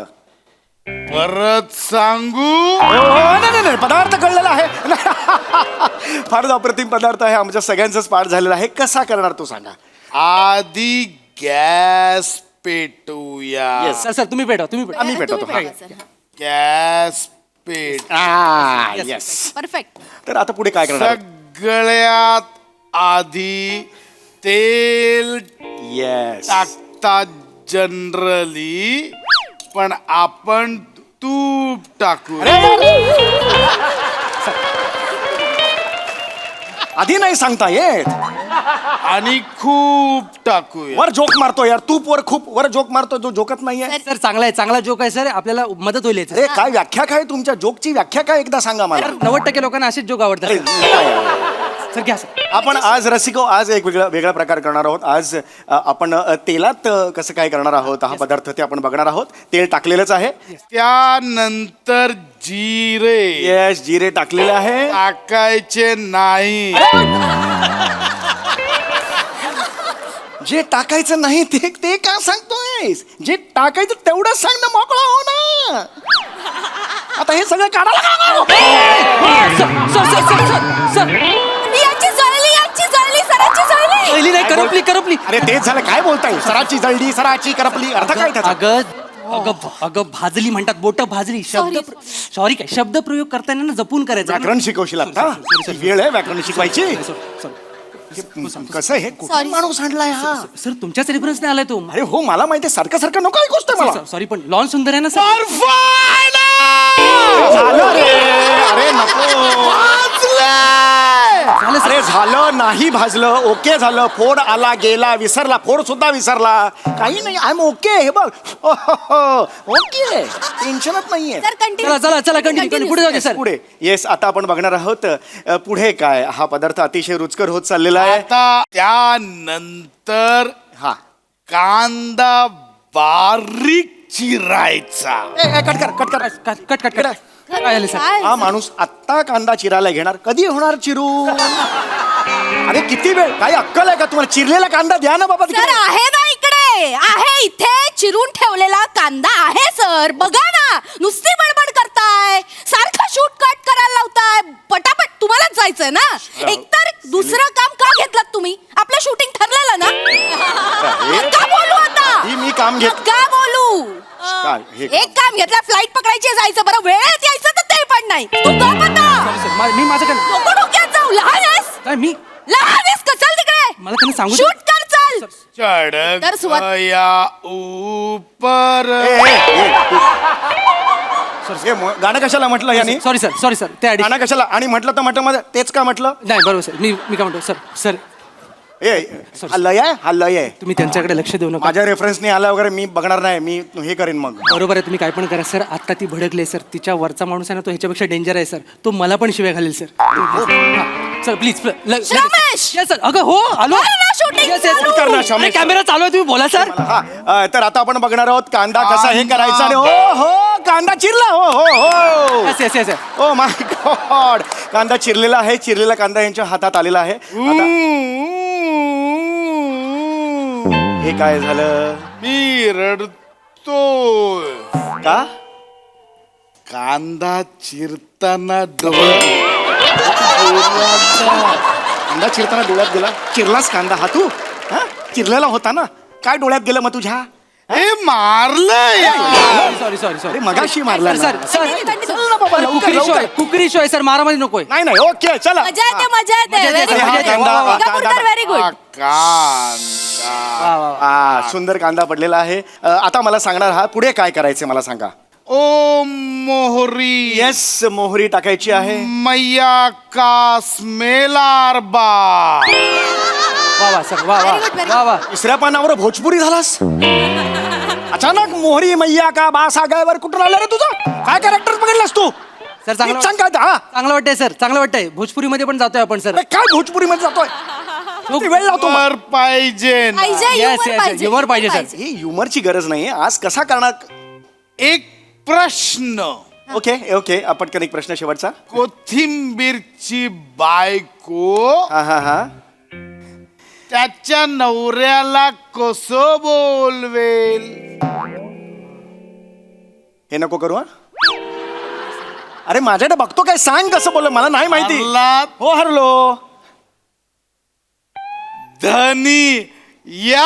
परत सांगू नाही पदार्थ कळलेला आहे. फारच अप्रतिम पदार्थ आहे. आमच्या सगळ्यांचाच पाठ झालेला आहे. कसा करणार तो सांगा. आधी गॅस पेटूया. सर सर तुम्ही पेटवा आम्ही पेटवतो. गॅस पेट येस. परफेक्ट तर आता पुढे काय करणार? सगळ्यात आधी तेल येस. टाकतात जनरली पण आपण तूप टाकू. आधी नाही सांगता येत. आणि खूप टाकूया. वर जोक मारतो यार. तूप वर जोक मारतो जो जोकत नाहीये. सर चांगला जोक आहे सर आपल्याला मदत होईल याची. अरे काय व्याख्या काय तुमच्या जोकची व्याख्या काय एकदा सांगा मला. 90% लोकांना असेच जोक आवडतात सर घ्या सर. आपण आज रसिको आज एक वेगळा प्रकार करणार आहोत. आज आपण तेलात कसं काय करणार आहोत हा पदार्थ ते आपण बघणार आहोत. तेल टाकलेलंच आहे. त्यानंतर जिरे येस जिरे टाकलेले आहे. टाकायचे नाही. जे टाकायचं नाही ते का सांगतोय? जे टाकायचं तेवढंच सांग ना मोकळा हो ना. आता हे सगळं काढायला पहिली नाही करपली अरे तेच झालं. काय बोलताय? सराची जळली सराची करपली अर्थ काय त्याचा? अगं भाजली म्हणतात बोट भाजली सॉरी काय शब्द प्रयोग करताना ना जपून करायचं व्याकरण शिकवशील आता? वेळ आहे व्याकरण शिकवायची. कसं हे कुठून माणूस आणलाय हा सर तुमच्याच रेफरन्सने आलाय तो अरे हो मला माहिती सारखं सारखं नको ऐकूच मला सॉरी पण लॉन सुंदर आहे ना सर झालं रे अरे नको अरे झालं नाही भाजलं ओके झालं फोड आला गेला विसरला फोड सुद्धा विसरला काही नाही आय एम ओके हे बघ ओके टेन्शनच नाहीये सर कंटिन्यू चला कंटिन्यू पुढे जाऊ दे सर पुढे येस आता आपण बघणार आहोत पुढे काय हा पदार्थ अतिशय रुचकर होत चाललेला आहे आता त्यानंतर हा कांदा बारीक चिरायचा कट काय झालं सर हा माणूस आत्ता कांदा चिरायला घेणार कधी होणार चिरू अरे किती वेळ काही अक्कल आहे का तुम्हाला चिरलेला कांदा द्या ना बाबा सर तिकडे. आहे ना इकडे आहे इथे चिरून ठेवलेला कांदा आहे सर बघा ना नुसती बडबड करताय सारखं शूट कट करायला लावताय पटापट तुम्हालाच जायचंय ना एकतर दुसरं काम का घेतलं तुम्ही आपलं शूटिंग ठरलेलं ना का बोलू आता ही मी काम घेत का बोलू काय हे एक काम घेतलं फ्लाईट पकडायची जायचं बरं वेळेत यायचं तर ते पण नाही तू गप आता सर मी माझं नको डोक्यात जाऊ लहान आहेस काय मी लहान आहेस का चल तिकडे मला त्यांना सांगू दे. शूट कर चल चढ तर सुवात- गया ऊपर गाणं कशाला म्हटलं यांनी सॉरी सर ते गाणं कशाला आणि म्हटलं तर म्हटलं मध्ये तेच का म्हटलं नाही बरोबर सर मी काय म्हणतो सर ए हा लय आहे हा लय आहे तुम्ही त्यांच्याकडे लक्ष देऊ नका माझ्या रेफरन्सने आला वगैरे मी बघणार नाही मी हे करेन मग बरोबर आहे तुम्ही काय पण करा सर आता ती भडकले सर तिच्या वरचा माणूस आहे ना तो ह्याच्यापेक्षा डेंजर आहे सर तो मला पण शिव्या घालेल सर सर प्लीज श्रमेश! सर अगं हो आलो आहे ना shooting चालू? कर ना, श्रमेश. कॅमेरा चालू आहे तुम्ही बोला सर हा तर आता आपण बघणार आहोत कांदा कसा हे करायचा आणि हो हो कांदा चिरला हो हो हो yes yes oh my God कांदा चिरलेला आहे चिरलेला कांदा यांच्या हातात आलेला आहे आता हे काय झालं मी रडतोय का कांदा चिरताना कांदा चिरताना डोळ्यात गेला चिरलास कांदा हा तू हा चिरलेला होता ना काय डोळ्यात गेलं मग तुझ्या हे मारलंय सॉरी अरे मगाशी मारला सर ना. सर चल ना बाबा, लवकर, लवकर. कुकरी शो आहे सर मारामारी नकोय नाही नाही ओके चला मजा येते मजा येते मजा येते, व्हेरी मजा गुड येते. कांदा, कांदा. व्हेरी गुड कांदा सुंदर कांदा पडलेला आहे आता मला सांगणार हा पुढे काय करायचं मला सांगा ओ मोहरी येस मोहरी टाकायची आहे मैया का स्मेलार बा वा सर वा तिसऱ्या पानावर भोजपुरी झालास अचानक मोहरी मैया का बास आगायवर कुठून आला रे तुझं काय कॅरेक्टर पकडलास तू सर नीट सांग काय ते, हा चांगलं वाटतंय सर चांगलं वाटतंय भोजपुरीमध्ये पण जातोय आपण सर अरे काय भोजपुरी मध्ये जातोय किती वेळ लावतो मग? वर पाहिजे ना. पाहिजे Yes, humor yes, पाहिजे humor पाहिजे, सर. ही ह्युमरची गरज नाहीये आज कसा करणार एक प्रश्न ओके ओके पटकन एक प्रश्न शेवटचा कोथिंबीरची बायको हा हा हा त्याच्या नवऱ्याला कसं बोलवेल हे नको करू हा अरे माझ्याकडे बघतो काय सांग कसं बोल मला नाही माहिती हरलात? हो हरलो धनी या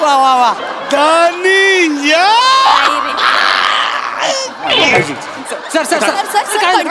वा धनी या sir sir sir, sir, sir काय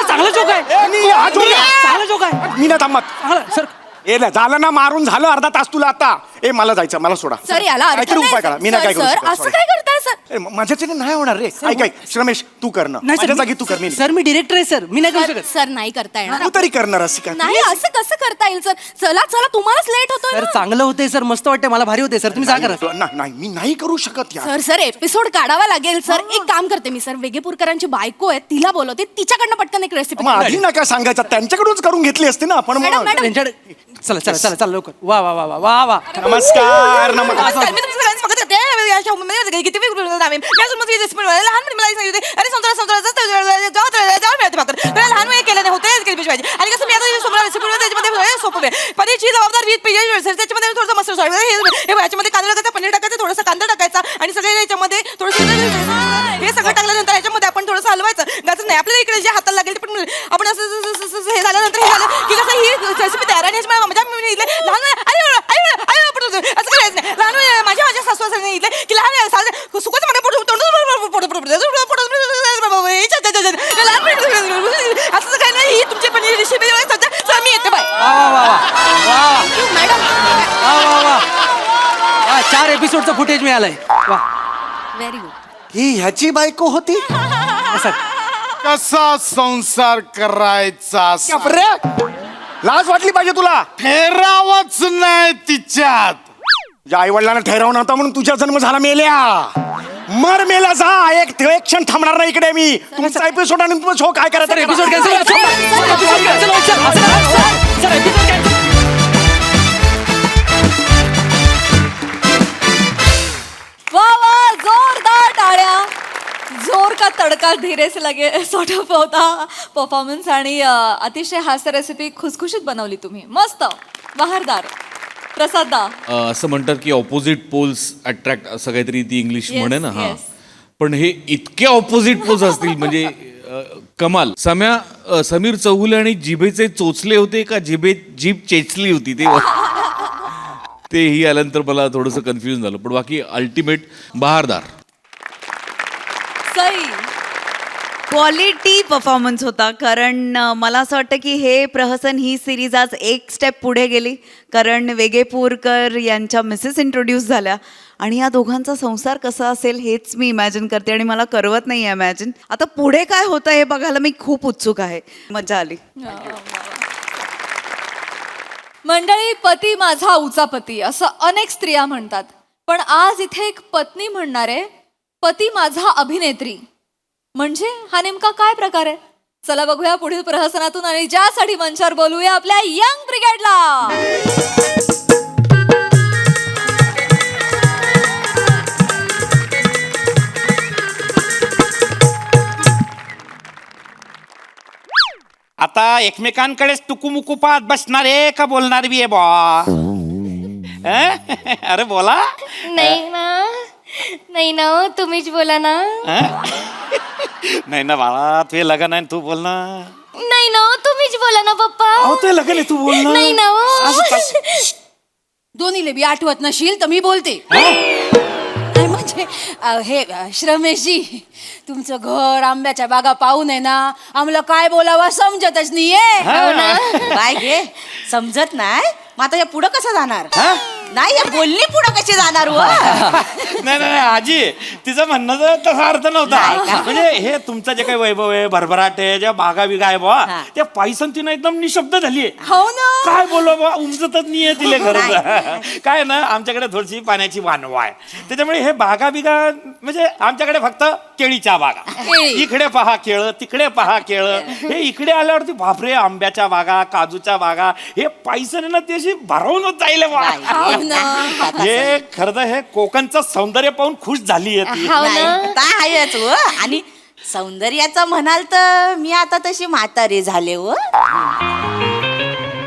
चांगलं जोक आहे हा जोक आहे. चांगलं जोक आहे मी ना थांबत चांगलं सर ए ना झालं ना मारून झालं अर्धा तास तुला आता ए मला जायचं मला सोडा सर याला अर्थ काहीतरी नाही, उपाय करा मी नाही काय सर, करू सर, शकत, असं sorry. काय करताय सर ए, माझ्याच्याने नाही होणार रे ऐक ऐक श्रमेश तू कर ना नाही माझ्या सर जागी तू कर मी सर मी डिरेक्टर आहे सर मी नाही करू सर, शकत सर नाही करता येणार तू तरी करणार असं का नाही असं कसं करता येईल सर चला चला तुम्हालाच लेट होतोय सर ना. चांगलं होतंय सर मस्त वाटतंय मला भारी होते सर तुम्ही जा करा नाही मी नाही करू शकत यार सर सर एपिसोड काढावा लागेल सर एक काम करते मी सर वेगेपूरकरांची बायको आहे तिला बोलवते तिच्याकडनं पटकन एक रेसिपी मग आधी नका सांगायचं त्यांच्याकडूनच करून घेतली असते ना आपण मॅडम, मग. मॅडम. त्यांच्याकडे चला चला चला चला लवकर वा वा वा वा वा वा नमस्कार नमस्कार मी तुमच्या सगळ्यांचं बघत होते. या show मध्ये किती वेगवेगळे नावे. मी अजून मध्ये recipe बनवायला लहानपणी मला सांगितले होते, अरे जेव्हा मिळते फक्त मला लहान वेळी केले नाही होते केली पाहिजे आणि कसं मी आता समोर रेसिपी त्याच्यामध्ये सोपं आहे पनीरची जबाबदार वीज पाहिजे त्याच्यामध्ये थोडंसं मस्त हे याच्यामध्ये कांदा टाकायचा पनीर टाकायचं थोडासा कांदा टाकायचा आणि सगळे याच्यामध्ये थोडंसं हे सगळं टाकल्यानंतर याच्यामध्ये आपण थोडंसं हलवायचं गाचं नाही आपल्याला इकडे जे हाताला लागेल ते पण आपण असं हे झाल्यानंतर हे झालं की कसं ही रेसिपी तयार आणि लहान असं करायचं नाही लहान माझ्या सासू असं सांगितलं की लहान सुकच मला असं काही नाही ही तुमची पनीर रेसिपी एपिसोडचं फुटेज मिळालंय वा व्हेरी गुड. ही ह्याची बायको होती. कसा संसार करायचा बापरे! लाज वाटली पाहिजे तुला. ठेरावच नाही तिच्यात. तुझ्या आई वडिलांना ठहराव नव्हता म्हणून तुझा जन्म झाला मेल्या. मर मेला जा. एक क्षण थांबणार नाही इकडे मी. तुमचा एपिसोड आणि तुमचा शो काय करायचा एपिसोड कॅन्सल वा वा, जोरदार टाळ्या. जोर का तडका धीरे से लगे सॉर्ट ऑफ होता परफॉर्मन्स. आणि अतिशय हास्य रेसिपी खुसखुशीत बनवली तुम्ही. मस्त, बहारदार. प्रसादा. असं म्हणतात की ऑपोजिट पोल्स अट्रॅक्ट, असं काहीतरी ती इंग्लिश Yes, म्हणे ना. हा, yes. पण हे इतके ऑपोजिट पोल्स असतील म्हणजे कमाल. समीर चौगुले आणि जिभेचे चोचले होते का जीभ चेचली होती तेही आल्यानंतर मला थोडंसं कन्फ्युजन झालं. पण बाकी अल्टिमेट बहारदार. सई. क्वालिटी परफॉर्मन्स होता. कारण मला असं वाटतं की हे प्रहसन ही सिरीज आज एक स्टेप पुढे गेली. कारण वेगेपूरकर यांच्या मिसेस इंट्रोड्यूस झाल्या आणि या दोघांचा संसार कसा असेल हेच मी इमॅजिन करते आणि मला करवत नाही इमॅजिन. आता पुढे काय होतं हे बघायला मी खूप उत्सुक आहे. मजा आली. मंडळी, पती माझा उचापती असं अनेक स्त्रिया म्हणतात. पण आज इथे एक पत्नी म्हणणार आहे पती माझा अभिनेत्री. म्हणजे हा नेमका काय प्रकार आहे? चला बघूया पुढील प्रहसनातून. आणि ज्यासाठी मंचावर बोलूया आपल्या यंग ब्रिगेडला. आता एकमेकांकडेच टुकुमुकू पाहत बसणार आहे का बोलणार बी आहे बा? अरे बोला. नाही ना तुम्हीच बोला ना. नाही ना बाळा, तुझे लग्न आहे तू बोल ना. नाही ना तुम्हीच बोला ना पप्पा. तुझे लग्न आहे तू बोल ना. नाही ना. दोन्हीले बी आठवत नशील तर मी बोलते. नाही म्हणजे हे श्रमेशजी, तुमचं घर आंब्याच्या बागा पाहून आहे ना आम्हाला काय बोलावं समजतच नाहीये. काय घे समजत नाही. मग आता या पुढं कसं जाणार? नाही या बोलणी पुढं कशी जाणार? नाही नाही आजी, तिचं म्हणणं तसा अर्थ नव्हता. म्हणजे हे तुमचं जे काही वैभव आहे, भरभराट आहे, ज्या बागा बिगा आहे बा, त्या पायसन तिनं एकदम निशब्द झालीये. हो ना. काय बोललो बा, उमजतच नाहीये तिला खरं. काय ना, आमच्याकडे थोडीशी पाण्याची वानवा आहे, त्याच्यामुळे हे बागा बिगा म्हणजे आमच्याकडे फक्त केळीच्या बागा. इकडे पहा केळ, तिकडे पहा केळ. हे इकडे आल्यावरती बापरे, आंब्याच्या बागा, काजूच्या बागा, हे पायसन आहे ना ते अशी भरवूनच जाईल बा. हे खरं तर हे कोकणचं सौंदर्य पाहून खुश झाली आहेच व. आणि सौंदर्याचं म्हणाल तर मी आता तशी म्हातारी झाले व.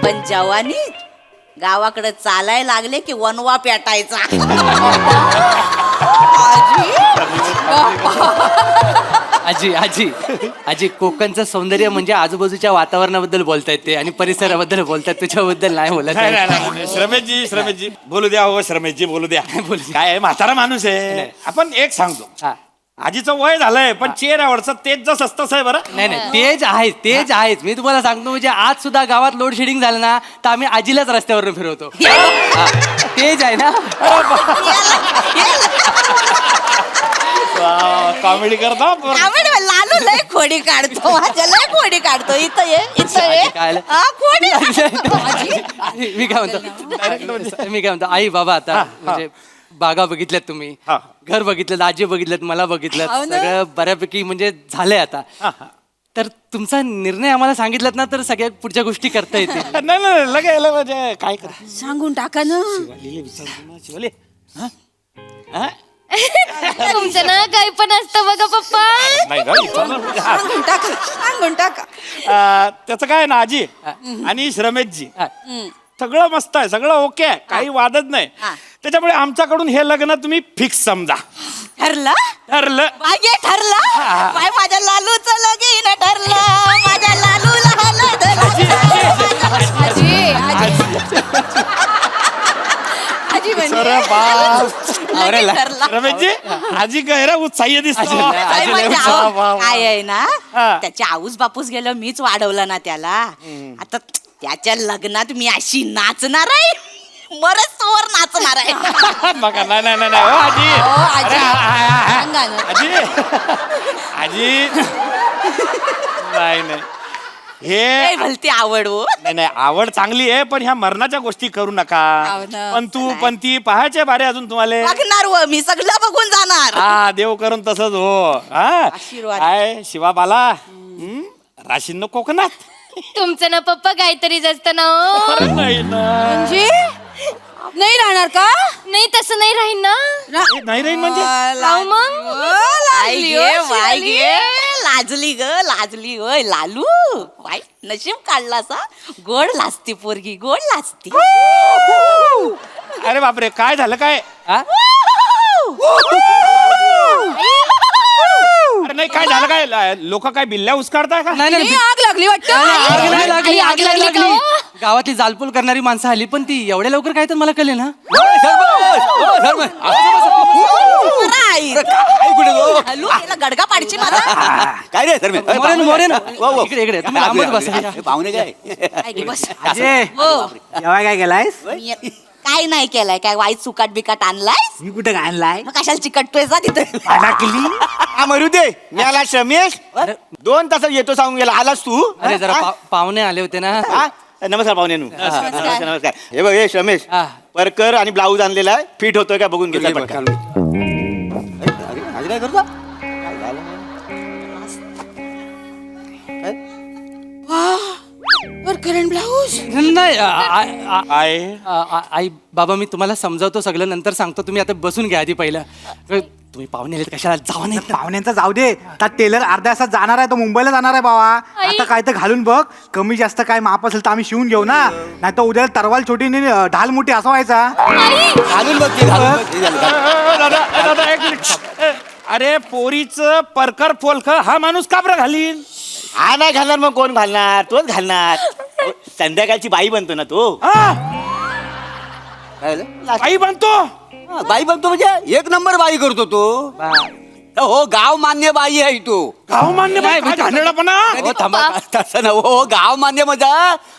पण जवानीत गावाकडे चालायला लागले की वनवा पेटायचा. आजी आजी आजी कोकणचं सौंदर्य म्हणजे आजूबाजूच्या वातावरणाबद्दल बोलतायत ते आणि परिसराबद्दल बोलतात, तुझ्याबद्दल नाही बोलत. श्रमेशजी बोलू द्या. हो श्रमेशजी बोलू द्या. काय आहे, म्हातारा माणूस आहे. आपण एक सांगतो, आजीचं वय झालंय पण चेहऱ्यावरचं तेज जसं तसं आहे. बरं नाही नाही तेज आहेच. मी तुम्हाला सांगतो म्हणजे आज सुद्धा गावात लोड शेडिंग झालं ना तर आम्ही आजीलाच रस्त्यावरून फिरवतो. तेज आहे ना. कॉमेडी करतो. लालू लय खोडी काढतो. माझ्या लय खोडी काढतो. इथं ये इथं ये. खोडी. मी काय म्हणतो आई बाबा आता म्हणजे बागा बघितल्यात तुम्ही, घर बघितलं, आजी बघितल्यात, मला बघितलं, सगळं बऱ्यापैकी म्हणजे झालंय आता. तर तुमचा निर्णय आम्हाला सांगितलात ना तर सगळ्या पुढच्या गोष्टी करता येतील. नाही लगायला म्हणजे काय कर सांगून टाका ना. शिवाले तुमचं ना काही पण असतं बघा पप्पा. सांगून टाका. त्याचं काय ना आजी आणि श्रमेशजी सगळं मस्त आहे, सगळं ओके आहे, काही वादच नाही. त्याच्यामुळे आमच्याकडून हे लग्न तुम्ही फिक्स समजा. ठरलं ठरलं मागे ठरलं. माझ्या लालूचं लगीन ठरलं. माझ्या लालूला रमेशजी आजी गैरा उत्साही दिसतो. काय आहे ना, त्याच्या आऊस बापूस गेलं मीच वाढवलं ना त्याला. आता त्याच्या लग्नात मी अशी नाचणार आहे. मरच तोवर नाचणार आहे. बघा नाही नाही नाही नाही, हो आजी हो, आजी. अरे, सांगा ना. आजी आजी नाही नाही हे भलती आवड हो. नाही नाही आवड चांगली आहे पण ह्या मरणाच्या गोष्टी करू नका. हो ना. पण तू पण ती पाहायचे बारे अजून तुम्हाला. बघणार व मी सगळं बघून जाणार. हा देव करून तसंच हो. हा आशीर्वाद. काय शिवाबाला राशीन कोकणात. तुमचं ना पप्पा काहीतरीच असतं ना हो. अरे नाही ना. म्हणजे नाही राहणार का? नाही तसं नाही राहील ना. नाही राहील म्हणजे अहो मग वाय गे, वाय गे. लाजली ग लाजली होय लालू. वाय नशीब काढला सा. गोड लाजती पोरगी गोड लाजती. अरे बापरे काय झालं काय. अरे नाही काय झालं काय लोक काय बिल्ल्या उचकाडताय का. नाही नाही नाही, आग लागली वाटतं. आग नाही लागली आग आग नाही लागली का लागली हो? गावातली जालपूल करणारी माणसं आली पण ती एवढ्या लवकर काय तर मला कळले ना. हॅलो याला गडगा पाडची मला. काय रे सर मोरेन मोरेन इकडे इकडे तुम्ही लांबच बसा. पाहुणे काय काय गे, बस. हो जेव्हा काय केलायस काय नाही केलाय काय वाईट सुकाट बिकाट आणलाय. मी कुठे काय आणलाय. मग कशाला चिकटतोय जा तिथे. मरू दे मी आला रमेश 2 तासात येतो सांगून गेला आलास तू. अरे जरा पाहुणे आले होते ना. हा? नमस्कार पाहुण्यानू. नमस्कार नमस्कार. हे बघ हे रमेश हा. परकर आणि ब्लाऊज आणलेला आहे फिट होतोय का बघून घेतला पटकन. काय करतो करंट ब्लाऊज. नाही आहे आई बाबा मी तुम्हाला समजावतो सगळं नंतर सांगतो. तुम्ही आता बसून घ्या आधी पहिलं. तुम्ही पाहुणे आले कशाला जावा नाही. पाहुण्यांचा जाऊ दे. त्या टेलर अर्ध्या तासात जाणार आहे तो मुंबईला जाणार आहे बाबा. आता काय तर घालून बघ कमी जास्त काय माप असेल तर आम्ही शिवून घेऊ ना. नाही तर उद्या तरवाल छोटी आणि ढाल मोठी असा व्हायचा. घालून बघ ते, घालून बघ. हे झालं. दादा दादा एक मिनिट. अरे पोरीचं परकर फोलक हा माणूस का बरं घालीन. हा नाही घालणार मग कोण घालणार तोच घालणार. संध्याकाळची बाई बनतो ना तो. बाई बनतो. बाई बघतो म्हणजे 1 नंबर बाई करतो तो. हो गाव मान्य बाई आहे तो. गाव मान्य बाई घाणेरडापणा. हो, थांबा, तसं ना हो गाव मान्य म्हणजे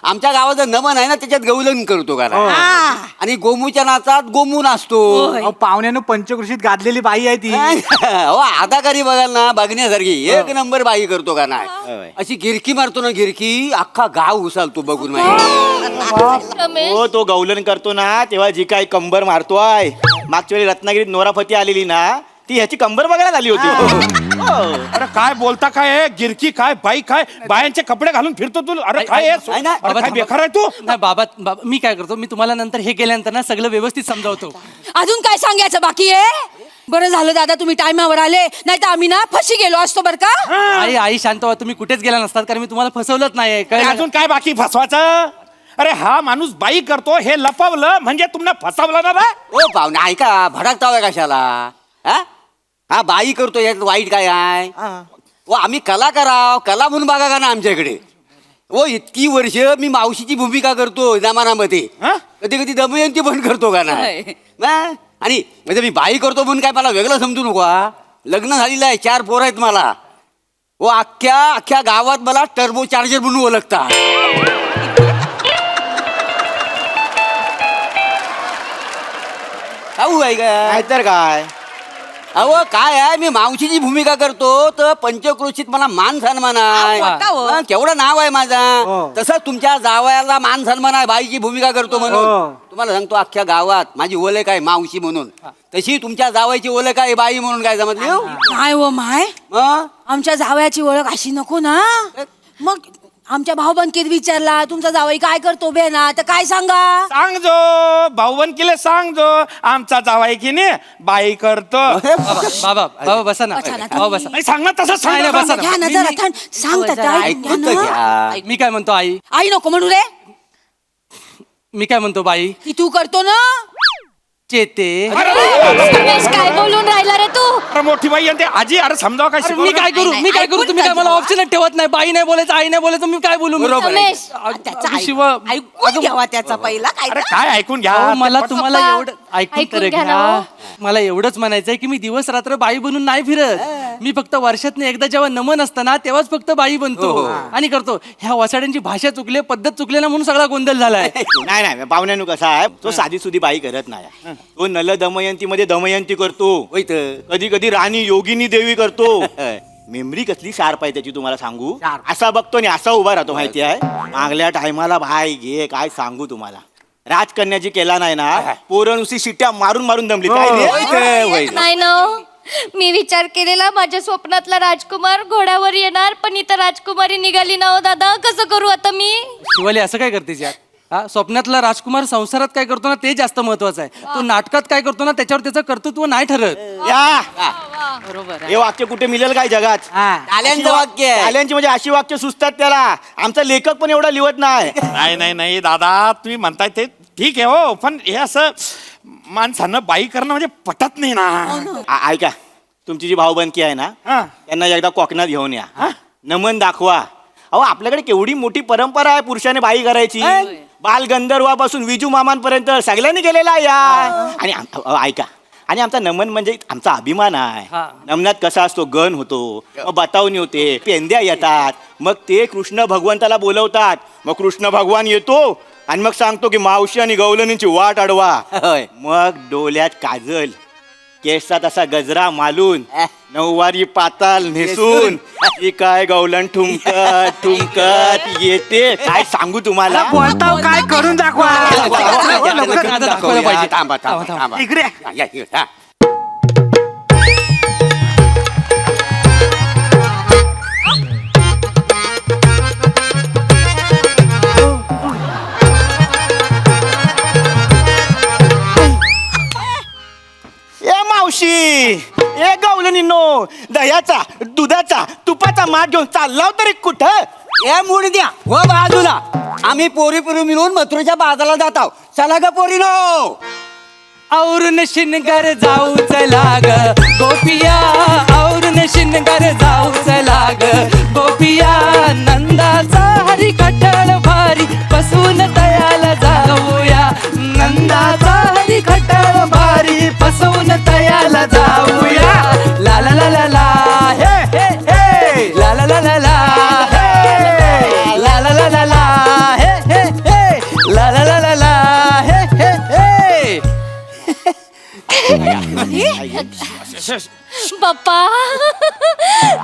आमच्या गावाचं नमन आहे ना त्याच्यात गौलन करतो का आणि गोमूच्या नाचात गोमू नाचतो. पाहुण्यानं पंचकृषीत गाजलेली बाई आहे ती. हो अदाकारी बघाल ना बघण्यासारखी 1 नंबर बाई करतो का नाही. अशी गिरकी मारतो ना गिरकी अख्खा गाव उसालतो बघून माहिती. रमेश हो तो गौलन करतो ना तेव्हा जी काय कंबर मारतोय. मागच्या वेळी रत्नागिरीत नोराफती आलेली ना ती ह्याची कंबर बघायला आली होती. अरे काय बोलता काय आहे? गिरकी काय बाई काय बायांचे कपडे घालून फिरतो तू. अरे काय आहे? नाही, नाही, अरे बाबा, काय बेकार आहे तू. नाही बाबा मी काय करतो मी तुम्हाला नंतर हे केल्यानंतर ना सगळं व्यवस्थित समजावतो. अजून काय सांगायचं बाकी आहे. बरं झालं दादा तुम्ही टायमावर आले नाही तर आम्ही ना फशी गेलो असतो बरं का. आई आई शांत व्हा. तुम्ही कुठेच गेला नसतात कारण मी तुम्हाला फसवलंच नाही. अरे कळलं? अजून काय बाकी फसवायचं. अरे हा माणूस बाई करतो हे लपवलं म्हणजे तुम्हाला फसवलं ना रे. ओ पाहुणे ऐका भडकताव कशाला. हा बाई करतो यात वाईट काय आहे. व आम्ही कला कराव कला म्हणून बघा का ना आमच्याकडे. ओ इतकी वर्ष मी मावशीची भूमिका करतो जमानामध्ये. कधी कधी दमयंती पण करतो का नाही. आणि म्हणजे मी बाई करतो म्हणून काय मला वेगळं समजू नको. लग्न झालेलं आहे 4 पोरं आहेत मला. ओ अख्ख्या गावात मला टर्बो चार्जर म्हणून ओळखतात. आहे का नाहीतर काय. अहो काय आहे मी मावशीची भूमिका करतो तर पंचक्रोशीत मला मान सन्मान आहे. हं, केवढं नाव आहे माझा. तसंच तुमच्या जावयाला मान सन्मान आहे बाईची भूमिका करतो म्हणून. तुम्हाला सांगतो अख्ख्या गावात माझी ओळख आहे मावशी म्हणून. तशी तुमच्या जावयाची ओळख आहे बाई म्हणून. काय समजली. नाही हो माय आमच्या जावयाची ओळख अशी नको ना. मग आमच्या भाऊबंदकीत विचारला तुमचा जावई काय करतो बे ना तर काय सांगा. सांगजो भाऊबंदकीला सांगजो आमचा जावाई की नाही बाई करतो. बाबा बाबा बसा ना. बाबा बसा. नाही सांग ना तसं नाही, नाही, बसा सांग. ना. घ्या ना जरा थंड सांगतात ऐकून तर घ्या. मी काय म्हणतो आई आई नको म्हणू रे. मी काय म्हणतो बाई की तू करतो ना. चेते. रमेश काय बोलून राहिला रे तू. अरे मोठी बाई आणि ते आजी अरे समजावं काय अरे मी काय करू मी काय करू तुम्ही काय मला ऑप्शन ठेवत नाही. बाई नाही बोलायचं आई नाही बोलायचं मी काय बोलू. रमेश ऐकून घ्यावा त्याचा पहिला काय. अरे काय ऐकून घ्या. अहो, मला ते तुम्हाला पप्पा, एवढं ऐकून तर ऐकून घ्या ना घ्या. हो. मला एवढंच म्हणायचंय की मी दिवस रात्र बाई बनून नाही फिरत. मी फक्त वर्षातनं एकदा जेव्हा नमन असतं ना तेव्हाच फक्त बाई बनतो आणि करतो. ह्या वसाड्यांची भाषा चुकली, पद्धत चुकली ना म्हणून सगळा गोंधळ झालाय. नाही नाही पाहुण्यानु कसा आहे तो साधी सुधी बाई करत नाही. तो नल दमयंती मध्ये दमयंती करतो, कधी कधी राणी योगिनी देवी करतो. मेमरी कसली शार्प आहे त्याची तुम्हाला सांगू. असा बघतो आणि असा उभा राहतो माहिती आहे. मागल्या टायमाला भाई घे काय सांगू तुम्हाला. राजकन्याची केला नाही ना पोरं नुसती शिट्ट्या मारून मारून दमली. नाही ना मी विचार केलेला माझ्या स्वप्नातला राजकुमार घोड्यावर येणार, पण इथं राजकुमारी निघाली ना हो दादा. कसं करू आता मी? शिवाली असं काय करतेस यार. हा, स्वप्नातला राजकुमार संसारात काय करतो ना ते जास्त महत्वाचं आहे. तो नाटकात काय करतो ना त्याच्यावर त्याचं कर्तृत्व नाही ठरत. बरोबर हे वाक्य कुठे मिळेल काय जगात. टाल्यांचं वाक्य आहे. टाल्यांची म्हणजे अशी वाक्य सुचतात त्याला. आमचा लेखक पण एवढा लिहत नाही. नाही नाही नाही दादा तुम्ही म्हणताय ते ठीक आहे हो, पण हे असं माणसानं बाई करणं म्हणजे पटत नाही ना. ऐका तुमची जी भाऊबंदकी आहे ना त्यांना एकदा कोकणात घेऊन या. नमन दाखवा. अहो आपल्याकडे केवढी मोठी परंपरा आहे पुरुषाने बाई करायची. बाल गंधर्वापासून विजू मामांपर्यंत सगळ्यांनी गेलेला या. आणि ऐका आणि आमचा नमन म्हणजे आमचा अभिमान आहे. नमनात कसा असतो गण होतो, मग बतावणी होते, पेंद्या येतात, मग ते कृष्ण भगवंताला बोलवतात. मग कृष्ण भगवान येतो आणि मग सांगतो की मावशी आणि गवलनींची वाट अडवा. मग डोल्यात काजल, केसात असा गजरा मालून, नऊवारी पाताल नेसून ती काय गवलन ठुमकत ठुमकत येते. काय सांगू तुम्हाला. बोलताव काय करून दाखवा. दाखवायला पाहिजे. थांबा थांबा थांबा इकडे या, या, या. ए मावशी ए गवलनींनो, दह्याचा दुधाचा तुपाचा माठ घेऊन चाललाव तरी कुठं. ए मूड द्या व बाजूला. आम्ही पोरी पोरी मिळून मथुरेच्या बाजाराला जात आहोत. चला ग पोरीनो. औरून शिनगर जाऊ चला ग गोपिया, औरून शिनगर जाऊ चला ग गोपिया. नंदाचा हरी खटळ भारी बसवून तयाला जाऊया. नंदाचा हरी खटळ भारी बसवून तयाला जाऊया. ला ला ला ला ला हे हे हे ला ला ला ला ला हे ला ला ला ला ला हे हे हे ला ला ला ला ला हे हे हे. बाप्पा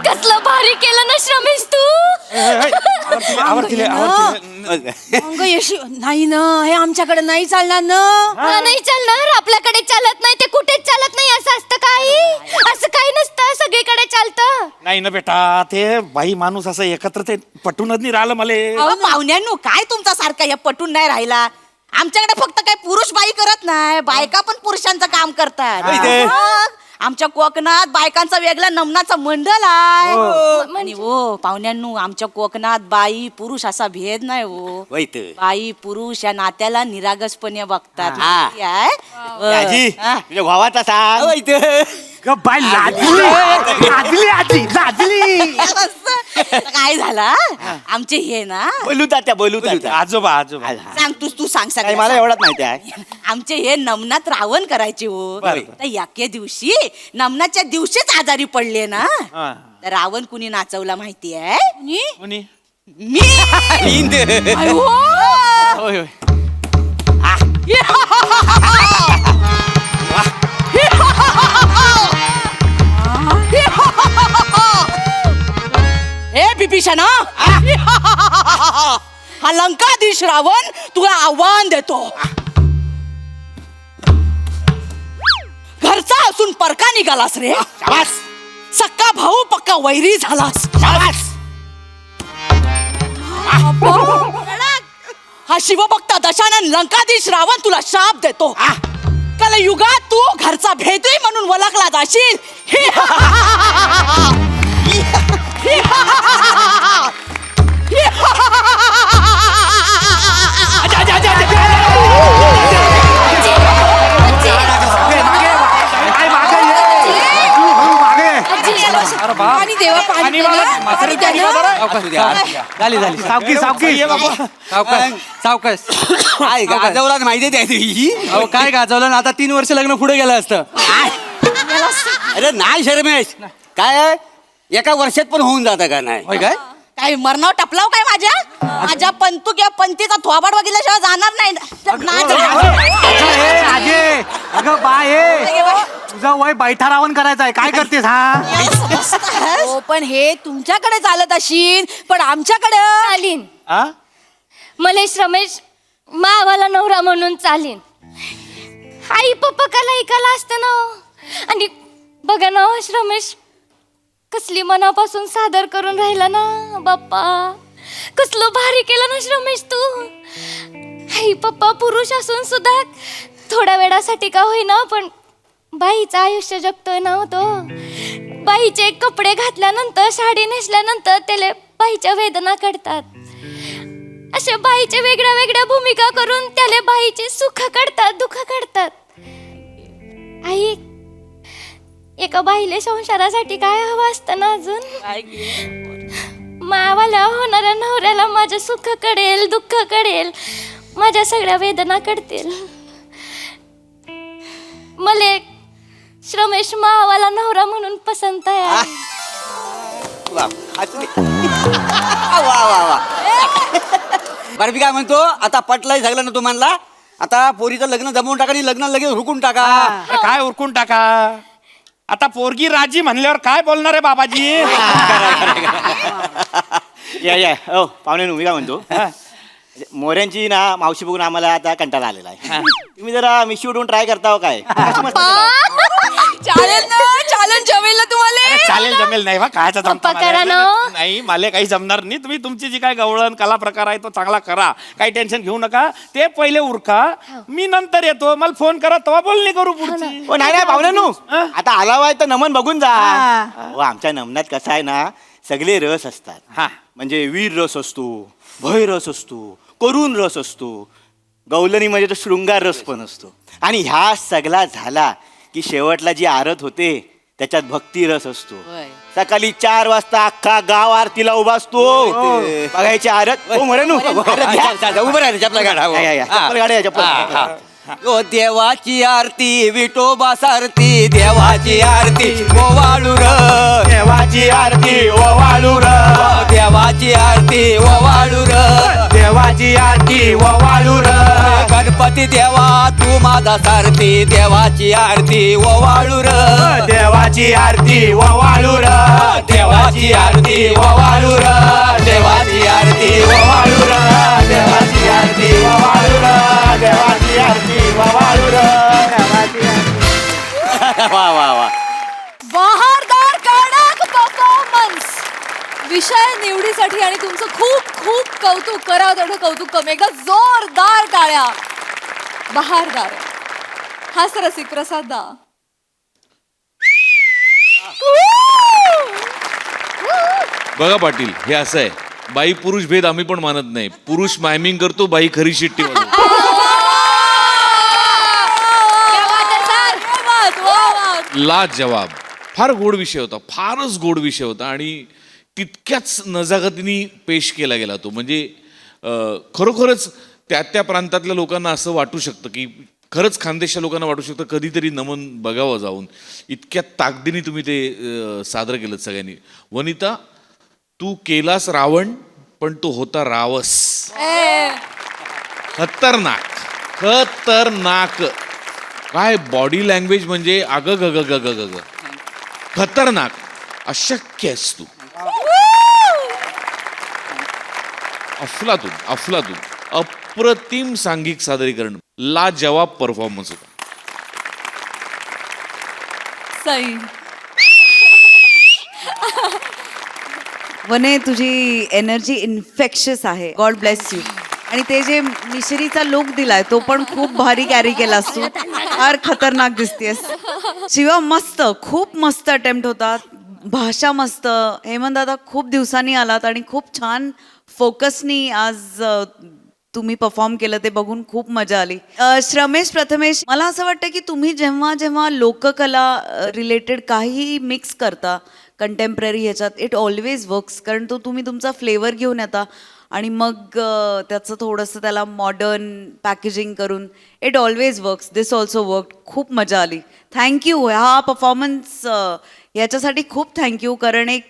कसलं भारी केलं ना श्रमेश तू. नाही ना हे आमच्याकडे नाही चालणार ना. नाही चालणार. आपल्याकडे चालत नाही ते कुठेच चालत नाही. असं असतं काही. असं काही नसतं. सगळीकडे चालतं. नाही ना बेटा ते बाई माणूस असं एकत्र ते पटूनच नाही राहिलं मला. अहो पाहुण्यांनो काय तुमचा सारखा या पटून नाही राहिला. आमच्याकडे फक्त काय पुरुष बाई करत नाही, बायका पण पुरुषांचं काम करतात. मग आमच्या कोकणात बायकांचा वेगळा नमनाचा मंडळ आहे. आणि हो पाहुण्यांनो आमच्या कोकणात बाई पुरुष असा भेद नाही हो. बाई पुरुष या नात्याला निरागसपणे बघतात. माहिती आहे? आजी तुझ्या भावाचा सांग. बाय लाजली आजी लाजली. काय झाला आमचे हे ना बोलू तात्या बोलू तात्या. आजोबा आजोबा सांग तू सांग नाही, मला एवढंच माहिती आहे. आमचे हे नमनात रावण करायचे हो. तर याके दिवशी नमनाच्या दिवशीच आजारी पडले ना. तर रावण कुणी नाचवला माहिती आहे? कोणी? मी. होय होय. हे बिभीषणा हा लंकाधीश रावण तुला आव्हान देतो. घरचा असून परका निघालास रे. सक्का भाऊ पक्का वैरी झालास. हा शिवभक्त दशानन लंकाधीश रावण तुला शाप देतो. कलयुगात तू घरचा भेदही म्हणून ओळखला जाशील. पाणी देवा पाणी झाली झाली. सावकी सावकी सावकाश सावकाश. काय गाजवला माहिती आहे. अहो काय गाजवलं ना. आता 3 वर्ष लग्न पुढे गेलं असतं. अरे नाही शर्मेश काय आहे? एका वर्षात पण होऊन जातं का नाही होय काय काय मरणावर टपलाव काय माझ्या पंतू किंवा पंतीचा थोबाड बघितल्याशिवाय जाणार नाही आजे अगं बाय तुझं वय बैठारावण करायचं आहे काय करतेस हा हो पण हे तुमच्याकडे चालत अशीन पण आमच्याकडे चालीन मलेश रमेश मावाला नवरा म्हणून चालीन. आई पप्पा काला ऐकायला असतं ना हो. आणि बघा ना हो, रमेश कसली मनापासून सादर करून राहिला ना बाप्पा. कसलं भारी केलं ना रमेश तू. आई पप्पा पुरुष असून सुद्धा थोड्या वेळासाठी का होईना पण बाईचं आयुष्य जगतोय ना तो. बाईचे कपडे घातल्यानंतर साडी नेसल्यानंतर त्याला बाईच्या वेदना कळतात. अशा बाईच्या वेगळ्या वेगळ्या भूमिका करून त्याला बाईचे सुख कळतात दुःख कळतात. आई एका बाईले संसारासाठी काय हवं असतं ना अजून. मावाला होणाऱ्या नवऱ्याला माझं सुख कळेल दुःख कळेल माझ्या सगळ्या वेदना कळतील. मले श्रमेश मावाला नवरा म्हणून पसंत आहे. वा वा वा वा बरं मी काय म्हणतो आता पटलाय सगळं ना तुम्हाला. आता पोरीचं लग्न जमवून टाका आणि लग्न लगेच हुकून टाका. अरे काय उरकून टाका. आता पोरगी राजी म्हणल्यावर काय बोलणार आहे बाबाजी. या हो पाहुणे मी काय म्हणतो मोऱ्यांची ना मावशी बघून आम्हाला आता कंटाळा आलेला आहे. तुम्ही जरा मिशी उडवून ट्राय करता हो काय. चालेल ना चालेल जमेल ना तुम्हाला. चालेल जमेल नाही बा कायचा जमता पप्पा करा ना. नाही मला काही जमणार नाही. तुम्ही तुमची जी काय गवळण कला प्रकार आहे तो चांगला करा. काही टेन्शन घेऊ नका. ते पहिले उरका मी नंतर येतो. मला फोन करा तेव्हा बोलणी करू पुढची. ओ नाही पाहुण्यांनो आता आलावाय तर नमन बघून जा. हो आमच्या नमनात कसं आहे ना सगळे रस असतात. हा म्हणजे वीर रस असतो भय रस असतो करुण रस असतो गवलनी म्हणजे तो शृंगार रस पण असतो. आणि ह्या सगळा झाला की शेवटला जी आरत होते त्याच्यात भक्ती रस असतो. सकाळी 4 वाजता अख्खा गाव आरतीला उभा असतो बघायची आरत. हो मोरेनू उभं राहा चपला गाडा चप्पल ओ देवाची आरती विठोबा सारती देवाची आरती ओवाळू र देवाची आरती ओवाळू र देवाची आरती ओवाळू र देवाची आरती ओवाळू र गणपती देवा तू माझा सारथी देवाची आरती ओवाळू र देवाची आरती ओवाळू र देवाची आरती ओवाळू र देवाची आरती ओवाळू र देवाची आरती ओवाळू र देवाची आरती ओवाळू र वा वा वा बहारदार कडक परफॉर्मन्स. विषय निवडीसाठी आणि तुमचं खूप खूप कौतुक. करा तेवढं कौतुक कमी. एकदा जोरदार टाळ्या. बहारदार हास्यरसिक प्रसाद दा. बघा पाटील हे असं आहे बाई पुरुष भेद आम्ही पण मानत नाही. पुरुष मायमिंग करतो बाई खरी शिट्टी वाजवते. ला जवाब फार गोड विषय होता. फारच गोड विषय होता आणि तितक्याच नजाकतीने पेश केला गेला तो. म्हणजे खरोखरच त्या प्रांतातल्या लोकांना असं वाटू शकतं की खरंच खानदेशच्या लोकांना वाटू शकतं कधीतरी नमन बघावं जाऊन. इतक्या ताकदीने तुम्ही ते सादर केलं सगळ्यांनी. वनिता तू केलास रावण पण तो होता रावस. खतरनाक खतरनाक. काय बॉडी लँग्वेज म्हणजे अग ग ग ग ग ग खतरनाक. अशक्य आहेस तू. अफलातून अफलातून. अप्रतिम सांघिक सादरीकरण. लाजवाब परफॉर्मन्स होता. सई वने तुझी एनर्जी इन्फेक्शियस आहे. God bless you. आणि ते जे मिश्रीचा लुक दिलाय तो पण खूप भारी कॅरी केलास तू. फार खतरनाक दिसतेस. शिवा मस्त खूप मस्त अटेम्प्ट होता. भाषा मस्त. हेमंत दादा खूप दिवसांनी आलात आणि खूप छान फोकसनी आज तुम्ही परफॉर्म केलं ते बघून खूप मजा आली. श्रमेश प्रथमेश मला असं वाटतं की तुम्ही जेव्हा जेव्हा लोककला रिलेटेड काही मिक्स करता कंटेम्पररी ह्याच्यात इट ऑलवेज वर्क्स. कारण तो तुम्ही तुमचा फ्लेवर घेऊन येता आणि मग त्याचं थोडंसं त्याला मॉडर्न पॅकेजिंग करून it always works. This also work. खूप मजा आली. थँक्यू. हा परफॉर्मन्स याच्यासाठी खूप थँक्यू. कारण एक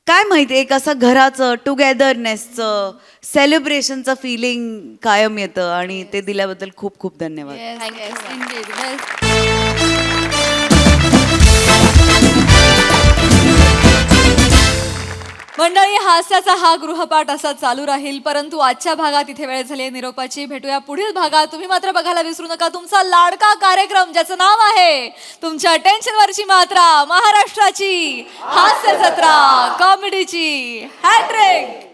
काय माहिती एक असं घराचं टुगेदरनेसचं सेलिब्रेशनचं फिलिंग कायम येतं आणि ते दिल्याबद्दल खूप खूप धन्यवाद. मंडळी, हास्याचा हा गृहपाठ असा चालू राहील, परंतु आजच्या भागात इथे वेळ झाली निरोपाची. भेटूया पुढील भागात. तुम्ही मात्र बघायला विसरू नका तुमचा लाडका कार्यक्रम ज्याचं नाव आहे तुमच्या टेन्शनवरची मात्रा, महाराष्ट्राची हास्य जत्रा, कॉमेडीची हॅट्रिक.